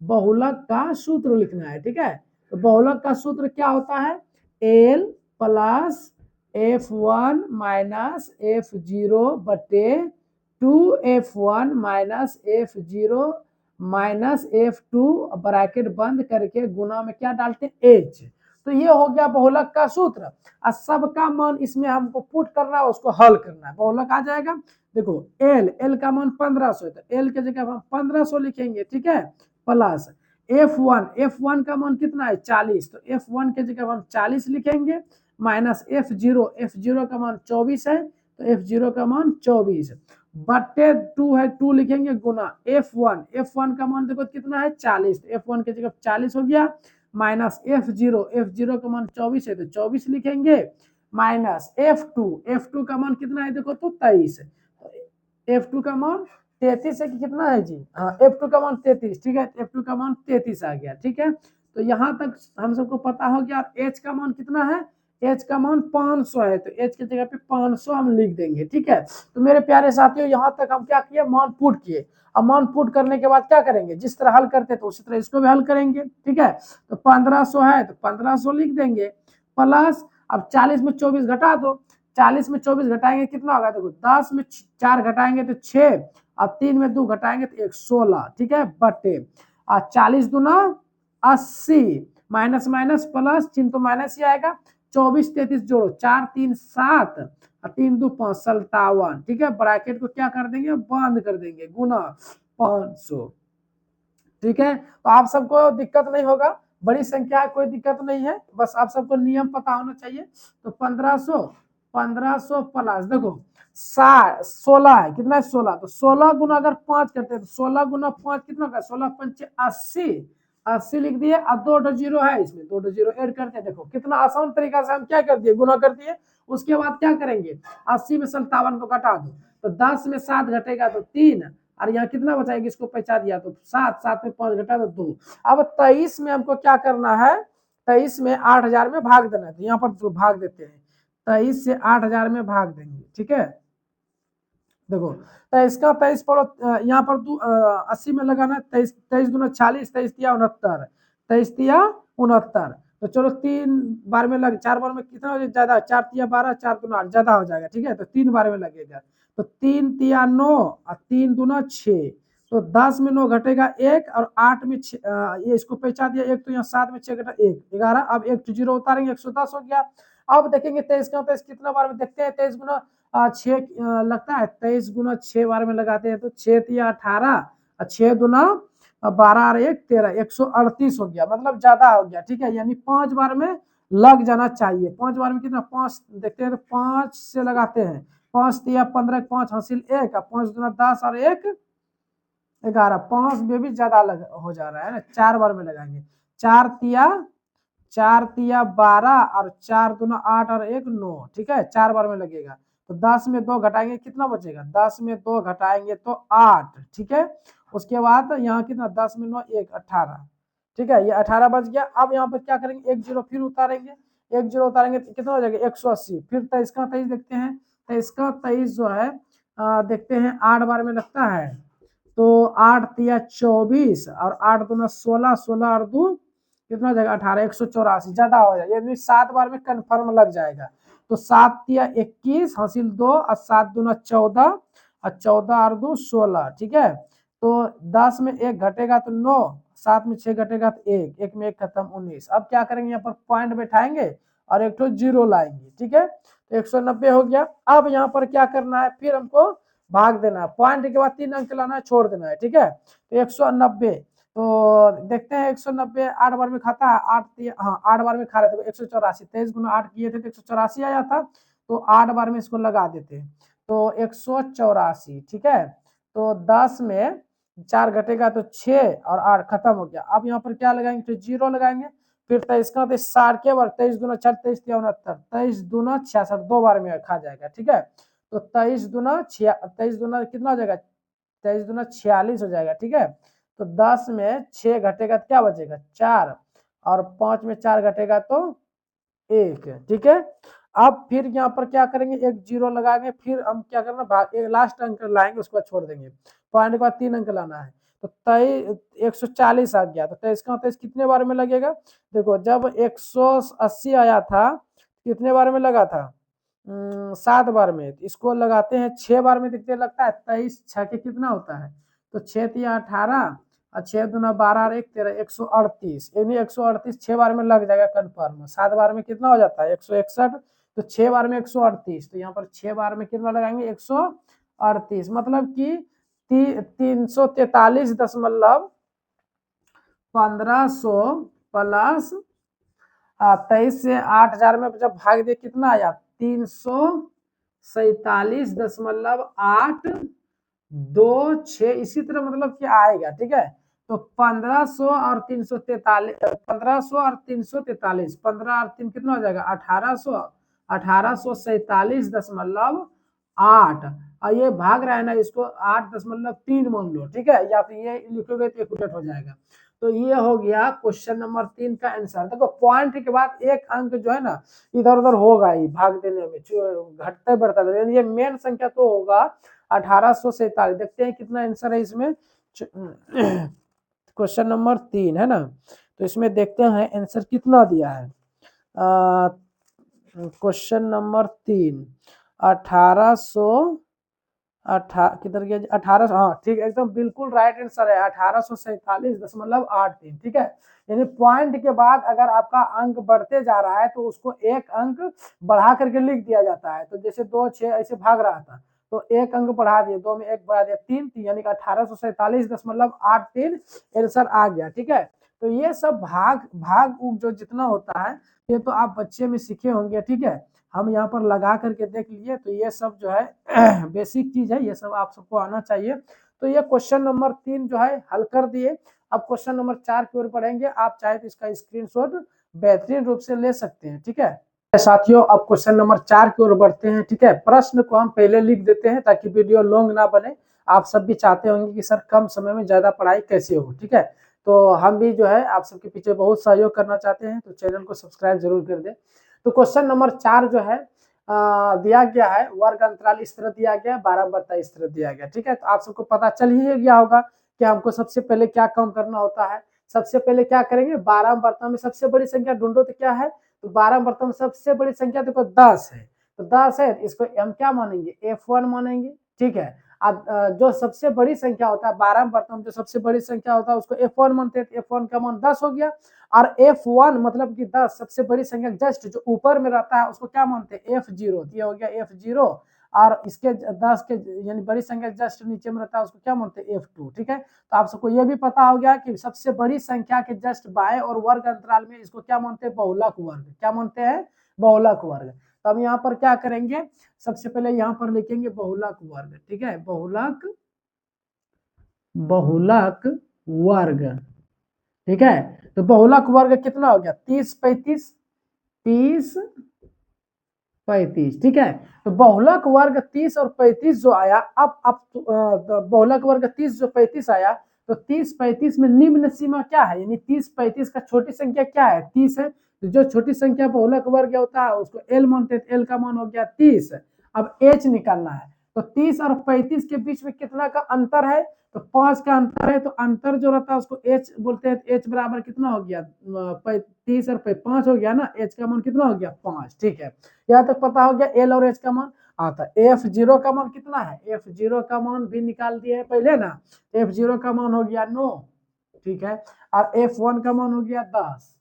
बहुलक का सूत्र लिखना है। ठीक है, तो बहुलक का सूत्र क्या होता है, L plus F1 minus F0 बटे 2F1 minus F0 minus F2 bracket बंद करके गुना में क्या डालते हैं, H। तो ये हो गया बहुलक का सूत्र और सबका मान इसमें हमको पुट करना है, उसको हल करना है। बहुलक आ जाएगा, देखो एल का मान 1500 है तो एल के जगह हम 1500 लिखेंगे। ठीक है, प्लस F1 का मान कितना है 40, तो F1 के जगह हम 40 लिखेंगे माइनस F0 का मान 24 है, तो F0 का मान 24 बटे 2 है, 2 लिखेंगे गुना F1 का मान देखो कितना है 40, तो F1 के जगह 40 हो गया माइनस F0 का मान 24 है, तो 24 लिखेंगे माइनस F2 का मान कितना है देखो तो 23, F2 का मान 33 है कि कितना है जी, हाँ F2 का मान 33, ठीक है, F2 का मान 33 आ गया, ठीक है। तो यहाँ तक हम सबको पता हो गया। H का मान कितना है, H का मान 500 है, तो H की जगह पे 500 हम लिख देंगे, ठीक है। तो मेरे प्यारे साथियों यहाँ तक हम क्या किए, मान पुट किए। अब मान पुट करने के बाद क्या करेंगे, जिस तरह हल करते तो उसी तरह इसको भी हल करेंगे, ठीक है। तो 1500 है तो 1500 लिख देंगे प्लस, अब 40 में 24 घटा दो, 40 में 24 घटाएंगे कितना होगा देखो, 10 में 4 घटाएंगे तो 6, और 3 में 2 घटाएंगे तो 1, 16, ठीक है, बटे 40 दूना 80 माइनस माइनस प्लस, चिन्ह तो माइनस ही आएगा, 24 33 जोड़ो 4 3 7 और 3 2 5 57, ठीक है। ब्रैकेट को क्या कर देंगे, बंद कर देंगे, गुना 500, ठीक है। तो आप सबको दिक्कत नहीं होगा, बड़ी संख्या है कोई दिक्कत नहीं है, बस आप सबको नियम पता होना चाहिए। तो 1500 प्लस देखो 16 है, कितना है 16, तो 16 गुना अगर 5 करते हैं तो 16 गुना 5 कितना होगा, 16 पंचे 80, 80 लिख दिए। अब 2 जीरो है इसमें, 2 जीरो ऐड करते हैं, देखो कितना आसान तरीका से हम क्या कर दिए, गुना कर दिए। उसके बाद क्या करेंगे, 80 में 57 को घटा दो, तो 10 में 7 घटेगा तो 3, और यहाँ कितना बचाएगा, इसको पैसा दिया तो 7, 7 में 5 घटा तो 2। अब 23 में हमको क्या करना है, 23 में 8000 में भाग देना है, तो यहाँ पर भाग देते हैं, 23 से 8000 में भाग देंगे, ठीक है। देखो 23 का 23 पढ़ो, यहाँ पर 80 में लगाना है, 23 23 दूना 40, 23 तिया 69, 23 तिया 69, तो चलो 3 बार में लग, 4 बार में कितना हो जाएगा ज्यादा, 4 तिया 12, 4 दूना 8 ज्यादा हो जाएगा, ठीक है, तो 3 बार में लगेगा, तो 3 तिया 9 और 3 दूना 6, तो 10 में 9 घटेगा 1 और 8 में 6, ये इसको पहचान दिया 1, तो यहाँ 7 में 6 घटा 1, 11, अब 1 जीरो उतारेंगे 110 हो गया। अब देखेंगे 23 का 23 कितना बार में देखते हैं, 23 गुना 6 लगता है, 23 गुना 6 बार में लगाते हैं तो 6 तिया 18 और 6 दुना 12 और 1 13, 138 हो गया, मतलब ज्यादा हो गया, ठीक है, यानी 5 बार में लग जाना चाहिए। 5 बार में कितना, 5 देखते हैं तो 5 से लगाते हैं, 5 तिया 15, 5 हासिल 1, 5 दुना 10 और 1 11, 5 में भी ज्यादा हो जा रहा है ना, 4 बार में लगाएंगे, 4 तिया 12 और 4 दूना 8 और 1 9, ठीक है, 4 बार में लगेगा। तो 10 में 2 घटाएंगे कितना बचेगा, 10 में 2 घटाएंगे तो 8, ठीक है। उसके बाद यहाँ कितना, 10 में 9 1 18, ठीक है, ये 18 बच गया। अब यहाँ पर क्या करेंगे, 1 जीरो फिर उतारेंगे, 1 जीरो उतारेंगे तो कितना हो जाएगा 180, फिर 23 का 23 देखते हैं, 23 का 23 जो है देखते हैं 8 बार में लगता है, तो 8 तिया 24 और 8 दूना 16, 16 और 2 कितना हो जाएगा 18, 184 ज्यादा हो जाएगा, यानी 7 बार में कंफर्म लग जाएगा। तो 7 तिया 21 हासिल 2 और 7 दूना 14 और 14 और 2 16, ठीक है। तो 10 में 1 घटेगा तो 9, 7 में 6 घटेगा तो 1, 1 में 1 खत्म 19। अब क्या करेंगे, यहाँ पर पॉइंट बैठाएंगे और एक तो जीरो लाएंगे, ठीक है, तो 190 हो गया। अब यहाँ पर क्या करना है, फिर हमको भाग देना है, पॉइंट के बाद 3 अंक लाना है, छोड़ देना है, ठीक है। तो 190, तो देखते हैं 190 8 बार में खाता है, 8 हाँ 8 बार में खा रहे थे, 184, 23 गुना 8 किए थे तो 184 आया था, तो 8 बार में इसको लगा देते हैं, तो 184, ठीक है। तो 10 में 4 घटेगा तो 6 और 8 खत्म हो गया। अब यहाँ पर क्या लगाएंगे, तो जीरो लगाएंगे, फिर 23 का 60 के बार, 23 दूना 4, 23 तिया 69, 23 दूना 66, 2 बार में खा जाएगा, ठीक है। तो 23 दूना कितना हो जाएगा, 23 दूना 46 हो जाएगा, ठीक है। तो 10 में 6 घटेगा तो क्या बचेगा 4, और 5 में 4 घटेगा तो 1, ठीक है। अब फिर यहाँ पर क्या करेंगे, एक जीरो लगाएंगे, फिर हम क्या करना, भाग एक लास्ट अंक लाएंगे, उसके बाद छोड़ देंगे, पॉइंट के बाद 3 अंक लाना है, तो 140 आ गया, तो 23 का 23 कितने बार में लगेगा, देखो जब 180 आया था कितने बार में लगा था, 7 बार में, इसको लगाते हैं 6 बार में, दिखते लगता है 23 6 के कितना होता है, तो 6 तिया 18 और 6 दूना 12 और 1 13, 138, यानी 138 6 बार में लग जाएगा कन्फर्म। 7 बार में कितना हो जाता है 161, तो 6 बार में 138, तो यहाँ पर 6 बार में कितना लगाएंगे 138, मतलब कि 343 1500 प्लस 23 से 8000 में जब भाग दिए कितना आया 347.826 इसी तरह मतलब क्या आएगा। ठीक है, तो 1500 और 343 1500 और 343 15 और 3 कितना हो जाएगा 1800 1847.8 और ये भाग रहा है ना इसको 8.3 मान लो। ठीक है, या फिर ये लिखोगे तो एक्यूरेट हो जाएगा। तो ये हो गया क्वेश्चन नंबर 3 का आंसर। देखो पॉइंट के बाद एक अंक जो है ना इधर उधर होगा ही भाग देने में, घटते बढ़ता है। ये मेन संख्या तो होगा 1847। देखते हैं कितना आंसर है इसमें। क्वेश्चन नंबर 3 है ना, तो इसमें देखते हैं आंसर कितना दिया है। क्वेश्चन नंबर 3 1800 किधर गया 1800, हाँ ठीक है एकदम बिल्कुल राइट आंसर है 1847.83। ठीक है, यानी पॉइंट के बाद अगर आपका अंक बढ़ते जा रहा है तो उसको एक अंक बढ़ा करके लिख दिया जाता है। तो जैसे 2 6 ऐसे भाग रहा था तो एक अंक बढ़ा दिए, 2 में 1 बढ़ा दिया 3 यानी कि 1847.83 आंसर आ गया। ठीक है, तो ये सब भाग जो जितना होता है ये तो आप बच्चे में सीखे होंगे। ठीक है, हम यहाँ पर लगा करके देख लीजिए, तो ये सब जो है बेसिक चीज है, ये सब आप सबको आना चाहिए। तो ये क्वेश्चन नंबर 3 जो है हल कर दिए। अब क्वेश्चन नंबर 4 की ओर बढ़ेंगे, आप चाहे तो इसका स्क्रीनशॉट बेहतरीन रूप से ले सकते हैं। ठीक है साथियों, अब क्वेश्चन नंबर 4 की ओर बढ़ते हैं। ठीक है, प्रश्न को हम पहले लिख देते हैं ताकि वीडियो लॉन्ग ना बने। आप सब भी चाहते होंगे कि सर कम समय में ज्यादा पढ़ाई कैसे हो। ठीक है, तो हम भी जो है आप सबके पीछे बहुत सहयोग करना चाहते हैं, तो चैनल को सब्सक्राइब जरूर कर दें। तो क्वेश्चन नंबर 4 जो है दिया गया है वर्ग अंतराल इस तरह दिया गया, 12 इस तरह दिया गया। ठीक है, तो आप सबको पता चल ही गया होगा कि हमको सबसे पहले क्या काम करना होता है। सबसे पहले क्या करेंगे 12 में सबसे बड़ी संख्या ढूंढो, तो क्या है तो 12 में सबसे बड़ी संख्या देखो 10 है। तो 10 है इसको हम क्या मानेंगे F1 मानेंगे। ठीक है, अब जो सबसे बड़ी संख्या होता है 12 में जो सबसे बड़ी संख्या होता है उसको F1 मानते हैं। F1 का मान 10 हो गया, और F1 मतलब कि 10 सबसे बड़ी संख्या जस्ट जो ऊपर में रहता है उसको क्या मानते हैं F0। ये हो गया F0, और इसके 10 के यानी बड़ी संख्या जस्ट नीचे में रहता है उसको क्या मानते हैं F2। ठीक है, तो आप सबको ये भी पता हो गया कि सबसे बड़ी संख्या के जस्ट बाएं और वर्ग अंतराल में इसको क्या मानते हैं बहुलक वर्ग। क्या मानते हैं बहुलक वर्ग। तो हम यहाँ पर क्या करेंगे सबसे पहले यहाँ पर लिखेंगे बहुलक वर्ग। ठीक है, बहुलक वर्ग। ठीक है, तो बहुलक वर्ग कितना हो गया 30 35। ठीक है, तो बहुलक वर्ग 30 और 35 जो आया, अब बहुलक वर्ग 30 जो 35 आया, तो 30 35 में निम्न सीमा क्या है, यानी 30 35 का छोटी संख्या क्या है 30 है। तो जो छोटी संख्या बहुलक वर्ग होता है उसको एल मानते हैं, एल का मान हो गया 30। अब एच निकालना है, तो 30 और 35 के बीच में कितना का अंतर है, तो 5 का अंतर है। तो अंतर जो रहता है उसको एच बोलते हैं। एच बराबर कितना हो गया 30 और 5 हो गया ना, एच का मान कितना हो गया 5। ठीक है, यहाँ तक पता हो गया एल और एच का मान। आता F0 का मान कितना है, F0 का मान भी निकाल दिए है पहले ना, F0 का मान हो गया 9। ठीक है, और F1 का मान हो गया 10।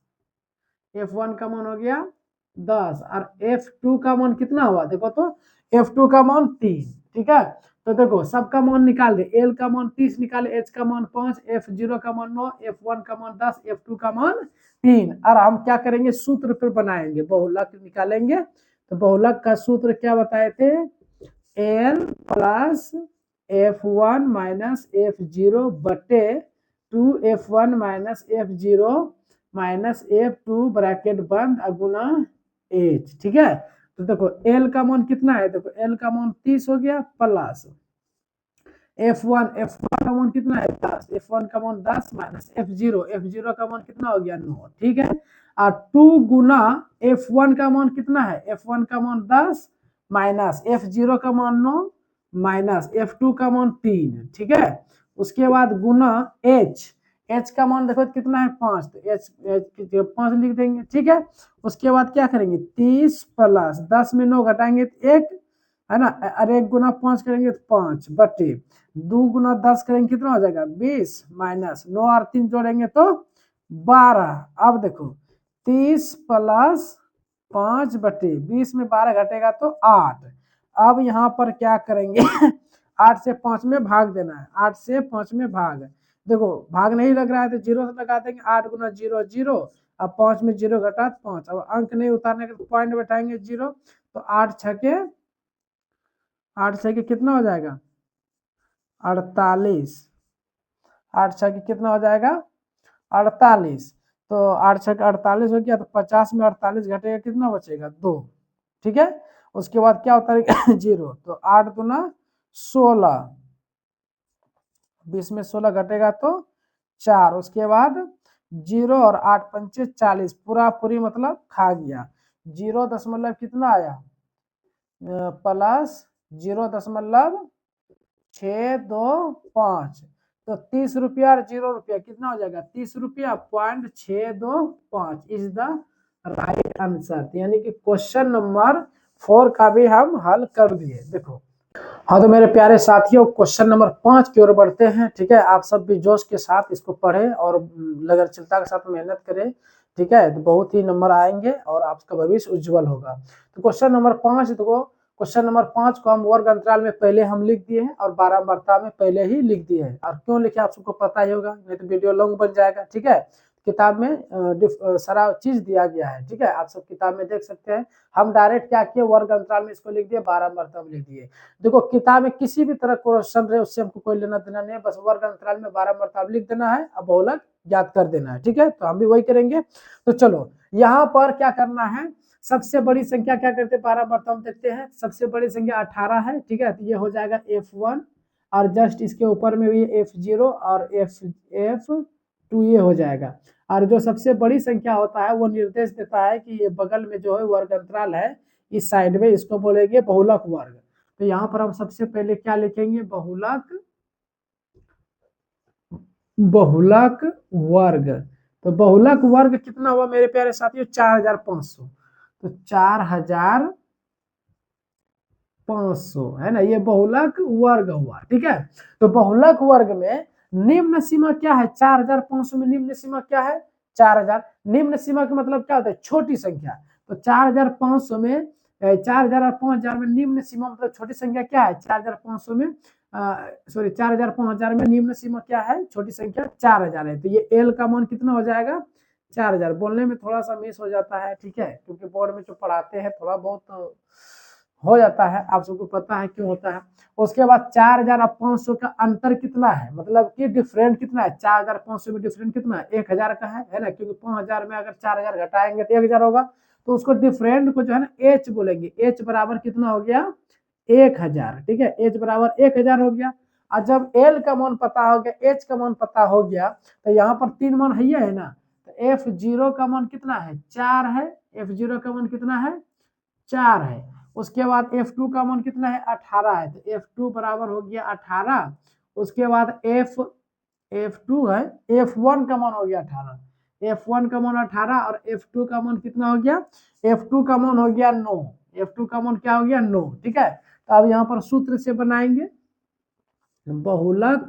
F1 का मान हो गया 10, और F2 का मान कितना हुआ देखो तो F2 का मान 3। ठीक है, तो देखो सबका मान निकाल दे, L का मान 30 निकाले, H का मान 5, F0 का मान 9, F1 का मान 10, F2 का मान 3। और हम क्या करेंगे सूत्र पर बनाएंगे, बहुलक निकालेंगे। तो बहुलक का सूत्र क्या बताए थे, L plus F1 minus F0 बटे 2F1 minus F0 minus F2 bracket बंद अगुना H। ठीक है, तो देखो L का मान कितना है, देखो L का मान 30 हो गया, प्लस F1 का मान कितना है 10, F1 का मान 10 माइनस F0 का मान कितना हो गया 9। ठीक है, और 2 गुना F1 का मान कितना है, F1 का मान 10 माइनस F0 का मान 9 माइनस F2 का मान 3। ठीक है, उसके बाद गुना H का मान देखो कितना है 5, तो H 5 लिख देंगे। ठीक है, उसके बाद क्या करेंगे 30 प्लस 10 में 9 घटाएंगे तो 1 है ना, अरे 1 गुना 5 करेंगे तो 5 बटे 2 गुना 10 करेंगे कितना हो जाएगा 20 माइनस 9 और 3 जोड़ेंगे तो 12। अब देखो 30 प्लस 5 बटे 20 में 12 घटेगा तो 8। अब यहाँ पर क्या करेंगे 8 से 5 में भाग देना है, 8 से 5 में भाग, देखो भाग नहीं लग रहा है तो जीरो से लगा देंगे, 8 गुना 0 0, अब 5 में 0 घटा 5, अब अंक नहीं उतारने के पॉइंट बैठाएंगे 0, तो 8 छके कितना हो जाएगा 48, 8 छके कितना हो जाएगा 48, तो 8 छके 48 हो गया, तो 50 में 48 घटेगा कितना बचेगा 2, ठीक है। उसके बाद क्या होता है 0, तो 8 गुना 16, 20 में 16 घटेगा तो 4, उसके बाद 0 और 8 पंचे 40, पूरा पूरी मतलब खा गया, 0 दशमलव कितना आया प्लस 0.625, तो 30 रुपया और 0 रुपया कितना हो जाएगा 30 रुपया .625 इज द राइट आंसर, यानी कि क्वेश्चन नंबर 4 का भी हम हल कर दिए। देखो हाँ तो मेरे प्यारे साथियों क्वेश्चन नंबर 5 की ओर बढ़ते हैं, ठीक है। आप सब भी जोश के साथ इसको पढ़ें और लगनशीलता के साथ मेहनत करें, ठीक है, तो बहुत ही नंबर आएंगे और आपका भविष्य उज्जवल होगा। तो क्वेश्चन नंबर 5 देखो, क्वेश्चन नंबर 5 को हम वर्ग अंतराल में पहले हम लिख दिए हैं और बारंबारता में पहले ही लिख दिए हैं, और क्यों लिखे आप सबको पता ही होगा, नहीं तो वीडियो लॉन्ग बन जाएगा, ठीक है। किताब में सारा चीज दिया गया है, ठीक है, आप सब किताब में देख सकते हैं। हम डायरेक्ट क्या किए वर्ग अंतराल में इसको लिख दिए, बारंबारता में लिख दिए। देखो किताब में किसी भी तरह क्वेश्चन रहे उससे हमको कोई लेना देना नहीं है, बस वर्ग अंतराल में बारंबारता लिख देना है, अब बहुलक याद कर देना है, ठीक है। तो हम भी वही करेंगे। तो चलो यहाँ पर क्या करना है, सबसे बड़ी संख्या क्या करते हैं बारंबारता में देखते हैं, सबसे बड़ी संख्या 18 है, ठीक है, तो ये हो जाएगा F1 और जस्ट इसके ऊपर में भी F0 और F2 ये हो जाएगा। और जो सबसे बड़ी संख्या होता है वो निर्देश देता है कि ये बगल में जो है वर्ग अंतराल है इस साइड में, इसको बोलेंगे बहुलक वर्ग। तो यहाँ पर हम सबसे पहले क्या लिखेंगे बहुलक, बहुलक वर्ग। तो बहुलक वर्ग कितना हुआ मेरे प्यारे साथियों 4500, तो 4500 है ना, ये बहुलक वर्ग हुआ, ठीक है। तो बहुलक वर्ग में निम्न सीमा क्या है 4500 में निम्न सीमा क्या है 4000, निम्न सीमा का मतलब क्या होता है छोटी संख्या, तो 4500 में 4000 और 5000 में निम्न सीमा मतलब छोटी संख्या क्या है 4500 में सॉरी 4000 5000 में निम्न सीमा क्या है छोटी संख्या 4000 है, तो ये एल का मान कितना हो जाएगा 4000। बोलने में थोड़ा सा मिस हो जाता है, ठीक है, क्योंकि बोर्ड में जो पढ़ाते हैं थोड़ा बहुत हो जाता है, आप सबको पता है क्यों होता है। उसके बाद 4000 और 500 का अंतर कितना है, मतलब कि डिफरेंट कितना है 4500 में डिफरेंट कितना है 1000 का है ना, क्योंकि 5000 में अगर 4000 घटाएंगे तो 1000 होगा, तो उसको डिफरेंट को जो है ना एच बोलेंगे, एच बराबर कितना हो गया 1000, ठीक है, एच बराबर 1000 हो गया। और जब एल का मान पता हो गया एच का मान पता हो गया, तो यहाँ पर 3 मान है ना, तो F0 का मान कितना है 4 है, F0 का मान कितना है 4 है। उसके बाद F2 का मान कितना है 18 है, तो F2 बराबर हो गया 18। उसके बाद F2 है, F1 का मान हो गया 18, F1 का मान 18 और F2 का मान कितना हो गया F2 का मान हो गया 9, F2 का मान क्या हो गया 9, ठीक है। तो अब यहाँ पर सूत्र से बनाएंगे, बहुलक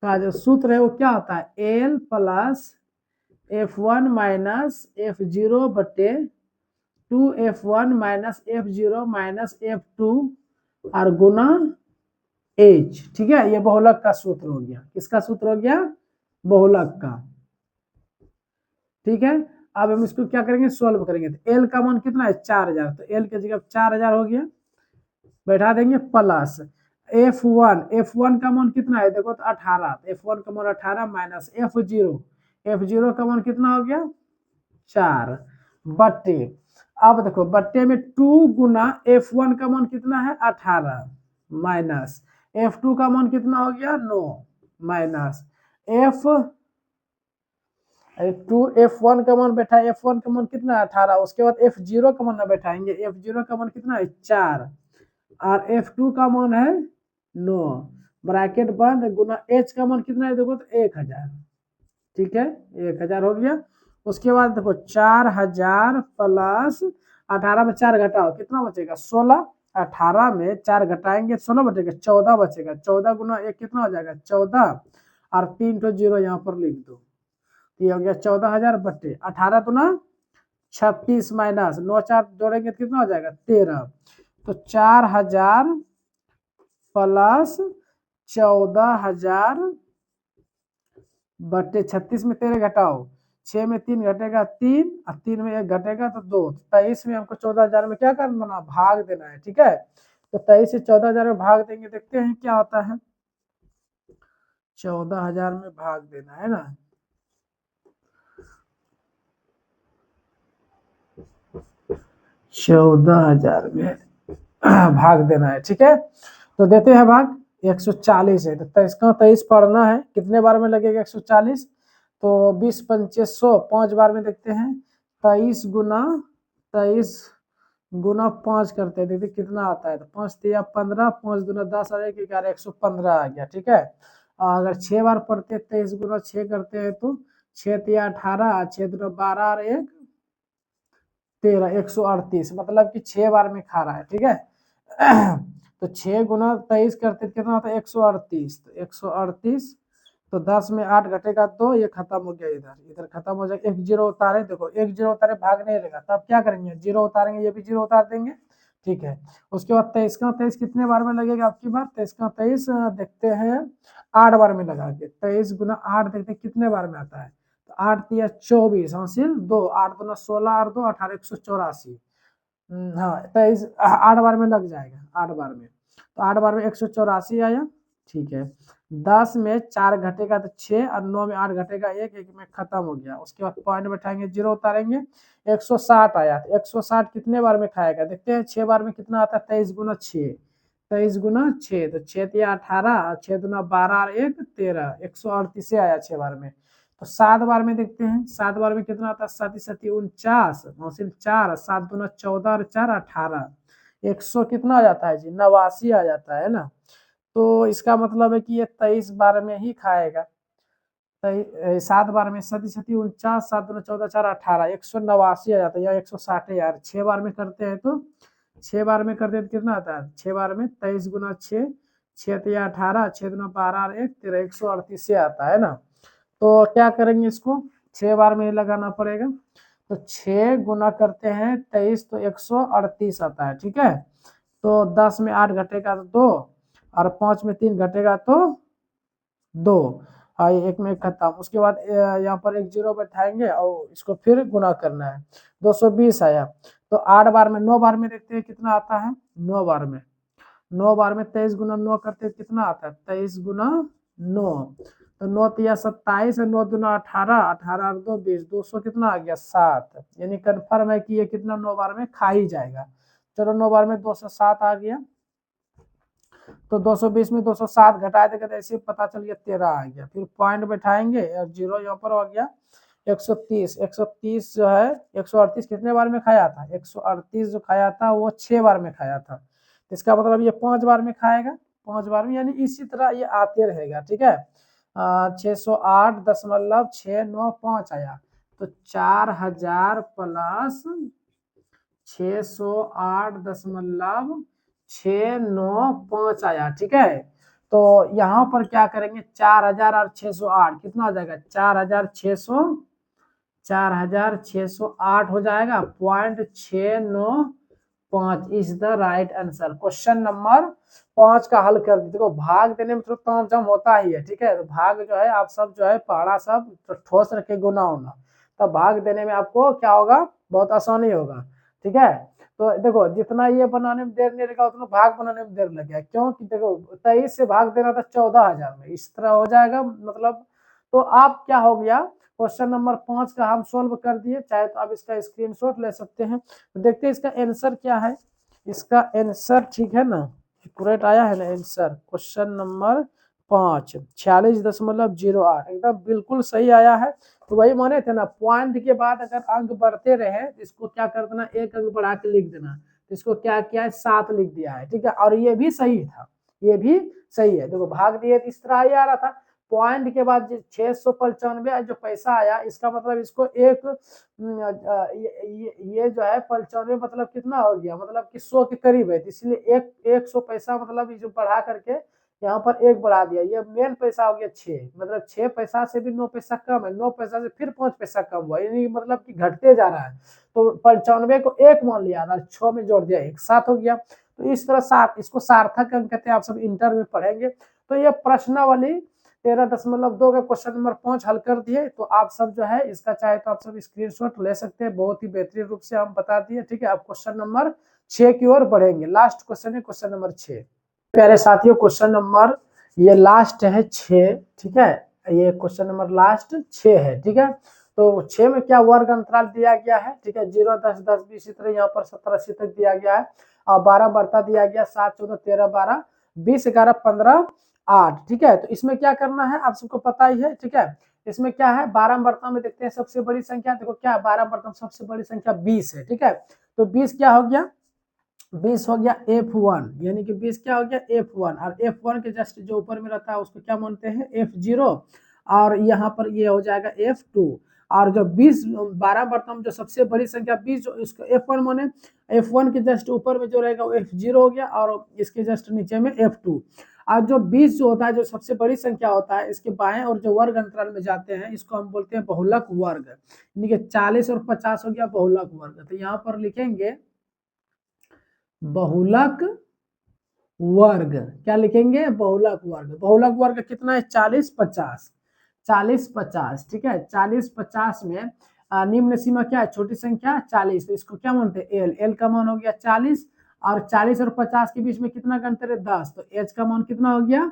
का जो सूत्र है वो क्या होता है L plus F1 minus F0 बटे 2F1 minus F0 minus F2 और गुना H, ठीक है, ये बहुलक का सूत्र हो गया, किसका सूत्र हो गया बहुलक का, ठीक है। अब हम इसको क्या करेंगे सॉल्व करेंगे, तो L का मान कितना है 4000, तो L की जगह 4000 हो गया, बैठा देंगे प्लस F1 का मान कितना है देखो तो 18, F1 का मान 18 माइनस F0 का मान कितना हो गया 4 बट्टे, अब देखो बट्टे में 2 गुना F1 का मान कितना है 18 माइनस F2 का मान कितना हो गया 9 माइनस F1 का मान बैठा, F1 का मान कितना है 18, उसके बाद F0 का मान ना बैठाएंगे, F0 का मान कितना है 4 और F2 का मान है 9 ब्रैकेट बंद गुना H का मान कितना है देखो तो 1000, ठीक है 1000 हो गया। उसके बाद देखो 4000 प्लस 18 में 4 घटाओ कितना बचेगा 16, 18 में 4 घटाएंगे 16 बचेगा 14 बचेगा, 14 गुना 1 कितना हो जाएगा 14 और 3 तो 0 यहाँ पर लिख दो, ये हो गया 14000 बट्टे 18 तो ना 36 माइनस 9 4 जोड़ेंगे तो कितना हो जाएगा 13, तो 4000 प्लस 14000 बट्टे 36 में 13 घटाओ, 6 में 3 घटेगा 3 और 3 में 1 घटेगा तो 2। 23 में हमको 14,000 में क्या करना, भाग देना है, ठीक है। तो 23 से 14,000 में भाग देंगे, देखते हैं क्या होता है। 14,000 में भाग देना है ना, 14,000 में भाग देना है, ठीक है। तो देते हैं भाग, 140 है तो इसका 23 पढ़ना है, कितने बार में लगेगा 140, तो 20 पंचे 100, 5 बार में देखते हैं। 23 गुना 5 करते हैं, देखते कितना आता है। तो 5 तिया 15, 5 दूना 10 और 1 11, 115 आ गया, ठीक है। अगर 6 बार पढ़ते हैं, 23 गुना 6 करते हैं तो 6 तिया 18, 6 दूना 12 और 1 13, 138, मतलब कि 6 बार में खा रहा है, ठीक है। तो 6 गुना 23 करते कितना होता है, 138, तो 138, तो 10 में 8 घटेगा 2, ये खत्म हो गया, इधर इधर खत्म हो जाएगा। एक जीरो उतारे, देखो एक जीरो उतारे भाग नहीं रहेगा, तब क्या करेंगे, जीरो उतारेंगे, ये भी जीरो उतार देंगे, ठीक है। उसके बाद 23 का 23 कितने बार में लगेगा आपकी बार, 23 का 23 देखते हैं 8 बार में लगा के। 23 गुना 8 देखते हैं कितने बार में आता है, तो 8 तिया 24 हासिल 2, 8 दूना 16 और 2 18, 184। हाँ 23 8 बार में लग जाएगा, 8 बार में, तो 8 बार में 184 आया, ठीक है। 10 में 4 घटेगा तो 6 और 9 में 8 घटेगा 1, 1 में खत्म हो गया। उसके बाद पॉइंट बैठाएंगे, जीरो उतारेंगे, 160 आया। तो 160 कितने बार में खाएगा, देखते हैं 6 बार में कितना आता है, 23 गुना 6, 23 गुना 6, तो 6 तिया 18, 6 दूना 12 और 1 13, 138 आया 6 बार में। तो 7 बार में देखते हैं, 7 बार में कितना आता है, 7 सती 49, मौसिल 4, 7 दूना 14 और 4 18, 100 कितना आ जाता है जी, 89 आ जाता है ना। तो इसका मतलब है कि ये 23 बार में ही खाएगा। 7 बार में 7 सती 49, 7 दूना 14 4 18, 189 आ जाता है, या 160 यार। 6 बार में करते हैं तो 6 बार में करते हैं तो कितना आता है, 6 बार में 23 गुना 6, 6 तिया 18, 6 दूना 12 और 1 13, 138 से आता है ना। तो क्या करेंगे, इसको 6 बार में ही लगाना पड़ेगा। तो 6 गुना करते हैं 23, तो 138 आता है, ठीक है। तो 10 में 8 घटेगा तो 2, और 5 में 3 घटेगा तो 2, और एक में खत्म। उसके बाद यहाँ पर एक जीरो बैठाएंगे और इसको फिर गुना करना है, 220 आया। तो 8 बार में, 9 बार में देखते हैं कितना आता है, 9 बार में, 9 बार में 23 गुना 9 करते हैं कितना आता है, 23 गुना 9, तो 9 तिया 27 है, 9 दूना 18, 18 और 2 20, 200 कितना आ गया 7, यानी कन्फर्म है कि ये कितना 9 बार में खा ही जाएगा। चलो 9 बार में 207 आ गया, तो 220 में 207 घटा देगा तो ऐसे पता चल गया 13 आ गया। फिर पॉइंट बैठाएंगे और जीरो यहाँ पर हो गया। 130, 130 जो है, 138 कितने बार में खाया था, 138 जो खाया था वो 6 बार में खाया था। इसका मतलब ये 5 बार में खाएगा, 5 बार में, यानी इसी तरह ये आते रहेगा, ठीक है। 608.695 आया, तो 4,000 प्लस 608.695 आया, ठीक है। तो यहाँ पर क्या करेंगे, 4,000 और 608 कितना हो जाएगा, 4,608 हो जाएगा, 0.695 is the right answer. Question number 5 का हल कर दीजिए। देखो भाग देने में थोड़ा तामझाम होता ही है, ठीक है। तो भाग जो है आप सब जो है पढ़ा सब तो ठोस रखे गुना होना, तब भाग देने में आपको क्या होगा, बहुत आसानी होगा, ठीक है। तो देखो जितना ये बनाने में देर नहीं लगा उतना भाग बनाने में देर लग गया, क्योंकि देखो 23 से भाग देना था 14,000 में, इस तरह हो जाएगा मतलब। तो आप क्या हो गया, क्वेश्चन नंबर 5 का हम सोल्व कर दिए, चाहे तो आप इसका स्क्रीनशॉट ले सकते हैं। तो देखते हैं इसका आंसर क्या है। इसका आंसर ठीक है ना, एक्यूरेट आया है ना आंसर, क्वेश्चन नंबर 5 46.08 एकदम बिल्कुल सही आया है। तो वही माने थे ना, पॉइंट के बाद अगर अंक बढ़ते रहे इसको क्या कर देना, एक अंक बढ़ा के लिख देना। इसको क्या किया है, 7 लिख दिया है, ठीक है। और ये भी सही था, ये भी सही है। देखो भाग दिए इस तरह ही आ रहा था, पॉइंट के बाद 695 जो पैसा आया, इसका मतलब इसको एक ये जो है 95 मतलब कितना हो गया, मतलब कि 100 के करीब है, इसलिए 100 पैसा मतलब जो बढ़ा करके यहाँ पर एक बढ़ा दिया, ये मेन पैसा हो गया 6, मतलब 6 पैसा से भी 9 पैसा कम है, 9 पैसा से फिर 5 पैसा कम हुआ, यानी मतलब कि घटते जा रहा है। तो 95 को एक मान लिया था, 6 में जोड़ दिया, एक 7 हो गया। तो इस तरह 7, इसको सार्थक अंक कहते हैं, आप सब इंटर में पढ़ेंगे। तो ये प्रश्नावली 13.2 का क्वेश्चन नंबर 5 हल कर दिए। तो आप सब जो है इसका चाहे तो आप सब स्क्रीनशॉट ले सकते हैं, बहुत ही बेहतरीन रूप से हम बता दिए, ठीक है। अब क्वेश्चन नंबर 6 की ओर बढ़ेंगे। लास्ट क्वेश्चन है क्वेश्चन नंबर 6। प्यारे साथियों क्वेश्चन नंबर ये लास्ट है 6, ठीक है। ये क्वेश्चन नंबर लास्ट 6 है, ठीक है। तो 6 में क्या वर्ग अंतराल दिया गया है, ठीक है। 0, 10, 10, 20 इसी तरह यहाँ पर 70, 80 तक दिया गया है और 12 बढ़ता दिया गया, 7, 14, 13, 12, 20, 11, 15, 8, ठीक है। तो इसमें क्या करना है आप सबको पता ही है, ठीक है। इसमें क्या है 12 बर्तन में देखते हैं सबसे बड़ी संख्या, देखो क्या 12 बर्तन सबसे बड़ी संख्या 20 है, ठीक है। तो 20 क्या हो गया, 20 हो गया F1, यानी कि 20 क्या हो गया F1, और F1 के जस्ट जो ऊपर में रहता है उसको क्या मानते हैं F0, और यहाँ पर ये हो जाएगा F2। और जो 20 12 बर्तन जो सबसे बड़ी संख्या 20 जो इसको F1 माने, F1 के जस्ट ऊपर में जो रहेगा वो F0 हो गया और इसके जस्ट नीचे में F2। और जो 20 जो होता है जो सबसे बड़ी संख्या होता है, इसके बाएं और जो वर्ग अंतराल में जाते हैं इसको हम बोलते हैं बहुलक वर्ग, यानी कि 40 और 50 हो गया बहुलक वर्ग। तो यहाँ पर लिखेंगे बहुलक वर्ग, क्या लिखेंगे बहुलक वर्ग। बहुलक वर्ग कितना है 40, 50, 40, 50, ठीक है। 40, 50 में निम्न सीमा क्या है, छोटी संख्या 40, तो इसको क्या मानते हैं एल, एल का मान हो गया 40, और 40 और 50 के बीच में कितना का अंतर है 10, तो एच का मान कितना हो गया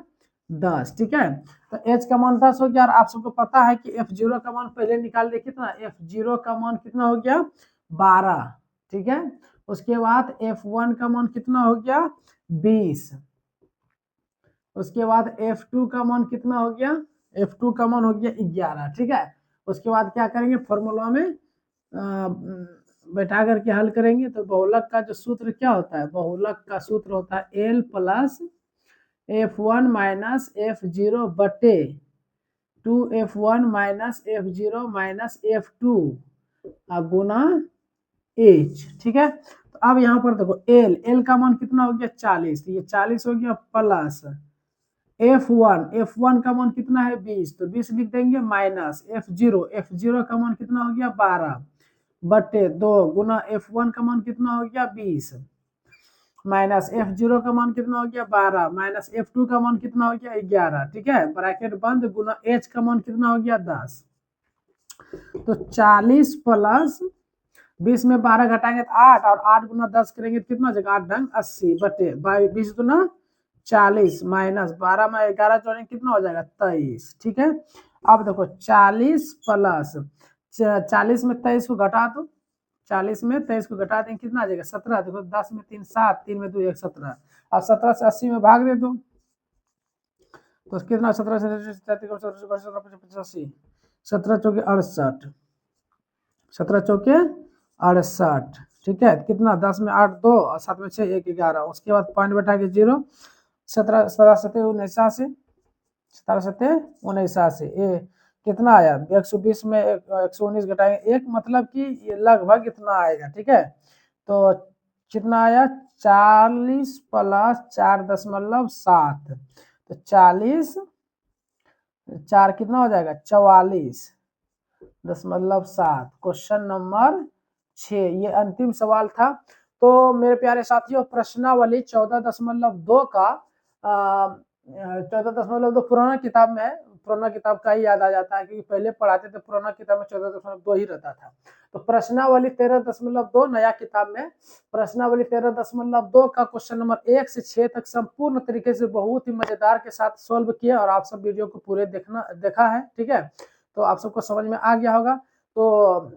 10, ठीक है। तो एच का मान 10 हो गया, और आप सबको पता है कि F0 का मान पहले निकाल दे, कितना F0 का मान कितना हो गया 12, ठीक है। उसके बाद F1 का मान कितना हो गया 20, उसके बाद F2 का मान कितना हो गया, F2 का मान हो गया 11, ठीक है। उसके बाद क्या करेंगे फॉर्मूला में बैठा करके हल करेंगे। तो बहुलक का जो सूत्र क्या होता है, बहुलक का सूत्र होता है L plus F1 minus F0 बटे 2F1 minus F0 minus F2 गुना H, ठीक है। तो अब यहाँ पर देखो L, L का मान कितना हो गया 40, तो ये 40 हो गया प्लस F1 का मान कितना है 20, तो 20 लिख देंगे माइनस F0 का मान कितना हो गया 12 बटे 2 गुना F1 का मान कितना हो गया 20 माइनस F0 का मान कितना हो गया 12 माइनस F2 का मान कितना हो गया 11, ठीक है। ब्रैकेट बंद, गुना H का मान कितना हो गया 10। तो 40 प्लस 20 में 12 घटाएंगे तो 8, और 8 गुना 10 करेंगे तो कितना हो जाएगा 8 ढंग 80 बटे 20 गुना 40 माइनस 12 में 11 जोड़ेंगे कितना हो जाएगा 23, ठीक है। अब देखो 40 प्लस 40 में 23 को घटा दो, 40 में 23 को घटा देंगे कितना आ जाएगा 17, देखो 10 में 3 7, 3 में 2 1 17, और 17 से 80 में भाग दे दो तो कितना 17 से 85, 17 चौके 68, 17 चौके 68, ठीक है। कितना 10 में 8 2 और 7 में 6 1 11, उसके बाद पॉइंट बैठा के 0, 17 17 7 79, 17 7 79, ये कितना आया 120 में 119 घटाएंगे 1, मतलब कि ये लगभग इतना आएगा, ठीक है। तो कितना आया 40 प्लस 4.7, तो 40 4 कितना हो जाएगा 44.7। क्वेश्चन नंबर 6 ये अंतिम सवाल था। तो मेरे प्यारे साथियों प्रश्नावली 14.2 का 14.2 पुराना किताब में, पुराना किताब का ही याद आ जाता है क्योंकि पहले पढ़ाते थे पुराना किताब में 14.2 ही रहता था। तो प्रश्नावली 13.2 नया किताब में प्रश्नावली 13.2 का क्वेश्चन नंबर 1 से 6 तक संपूर्ण तरीके से बहुत ही मजेदार के साथ सॉल्व किया, और आप सब वीडियो को पूरे देखा है, ठीक है। तो आप सबको समझ में आ गया होगा। तो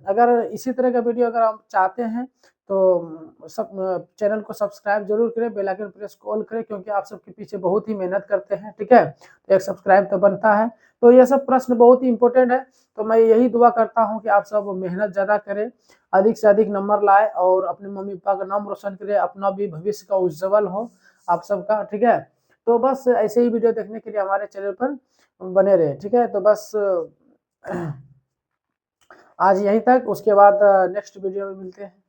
अगर इसी तरह का वीडियो अगर आप चाहते हैं तो सब चैनल को सब्सक्राइब जरूर करें, बेल आइकन प्रेस ऑल करें, क्योंकि आप सबके पीछे बहुत ही मेहनत करते हैं, ठीक है। तो एक सब्सक्राइब तो बनता है। तो ये सब प्रश्न बहुत ही इंपॉर्टेंट है, तो मैं यही दुआ करता हूँ कि आप सब मेहनत ज़्यादा करें, अधिक से अधिक नंबर लाए और अपने मम्मी पापा का नाम रोशन करें, अपना भी भविष्य का उज्जवल हो आप सबका, ठीक है। तो बस ऐसे ही वीडियो देखने के लिए हमारे चैनल पर बने रहे, ठीक है। तो बस आज यहीं तक, उसके बाद नेक्स्ट वीडियो में मिलते हैं।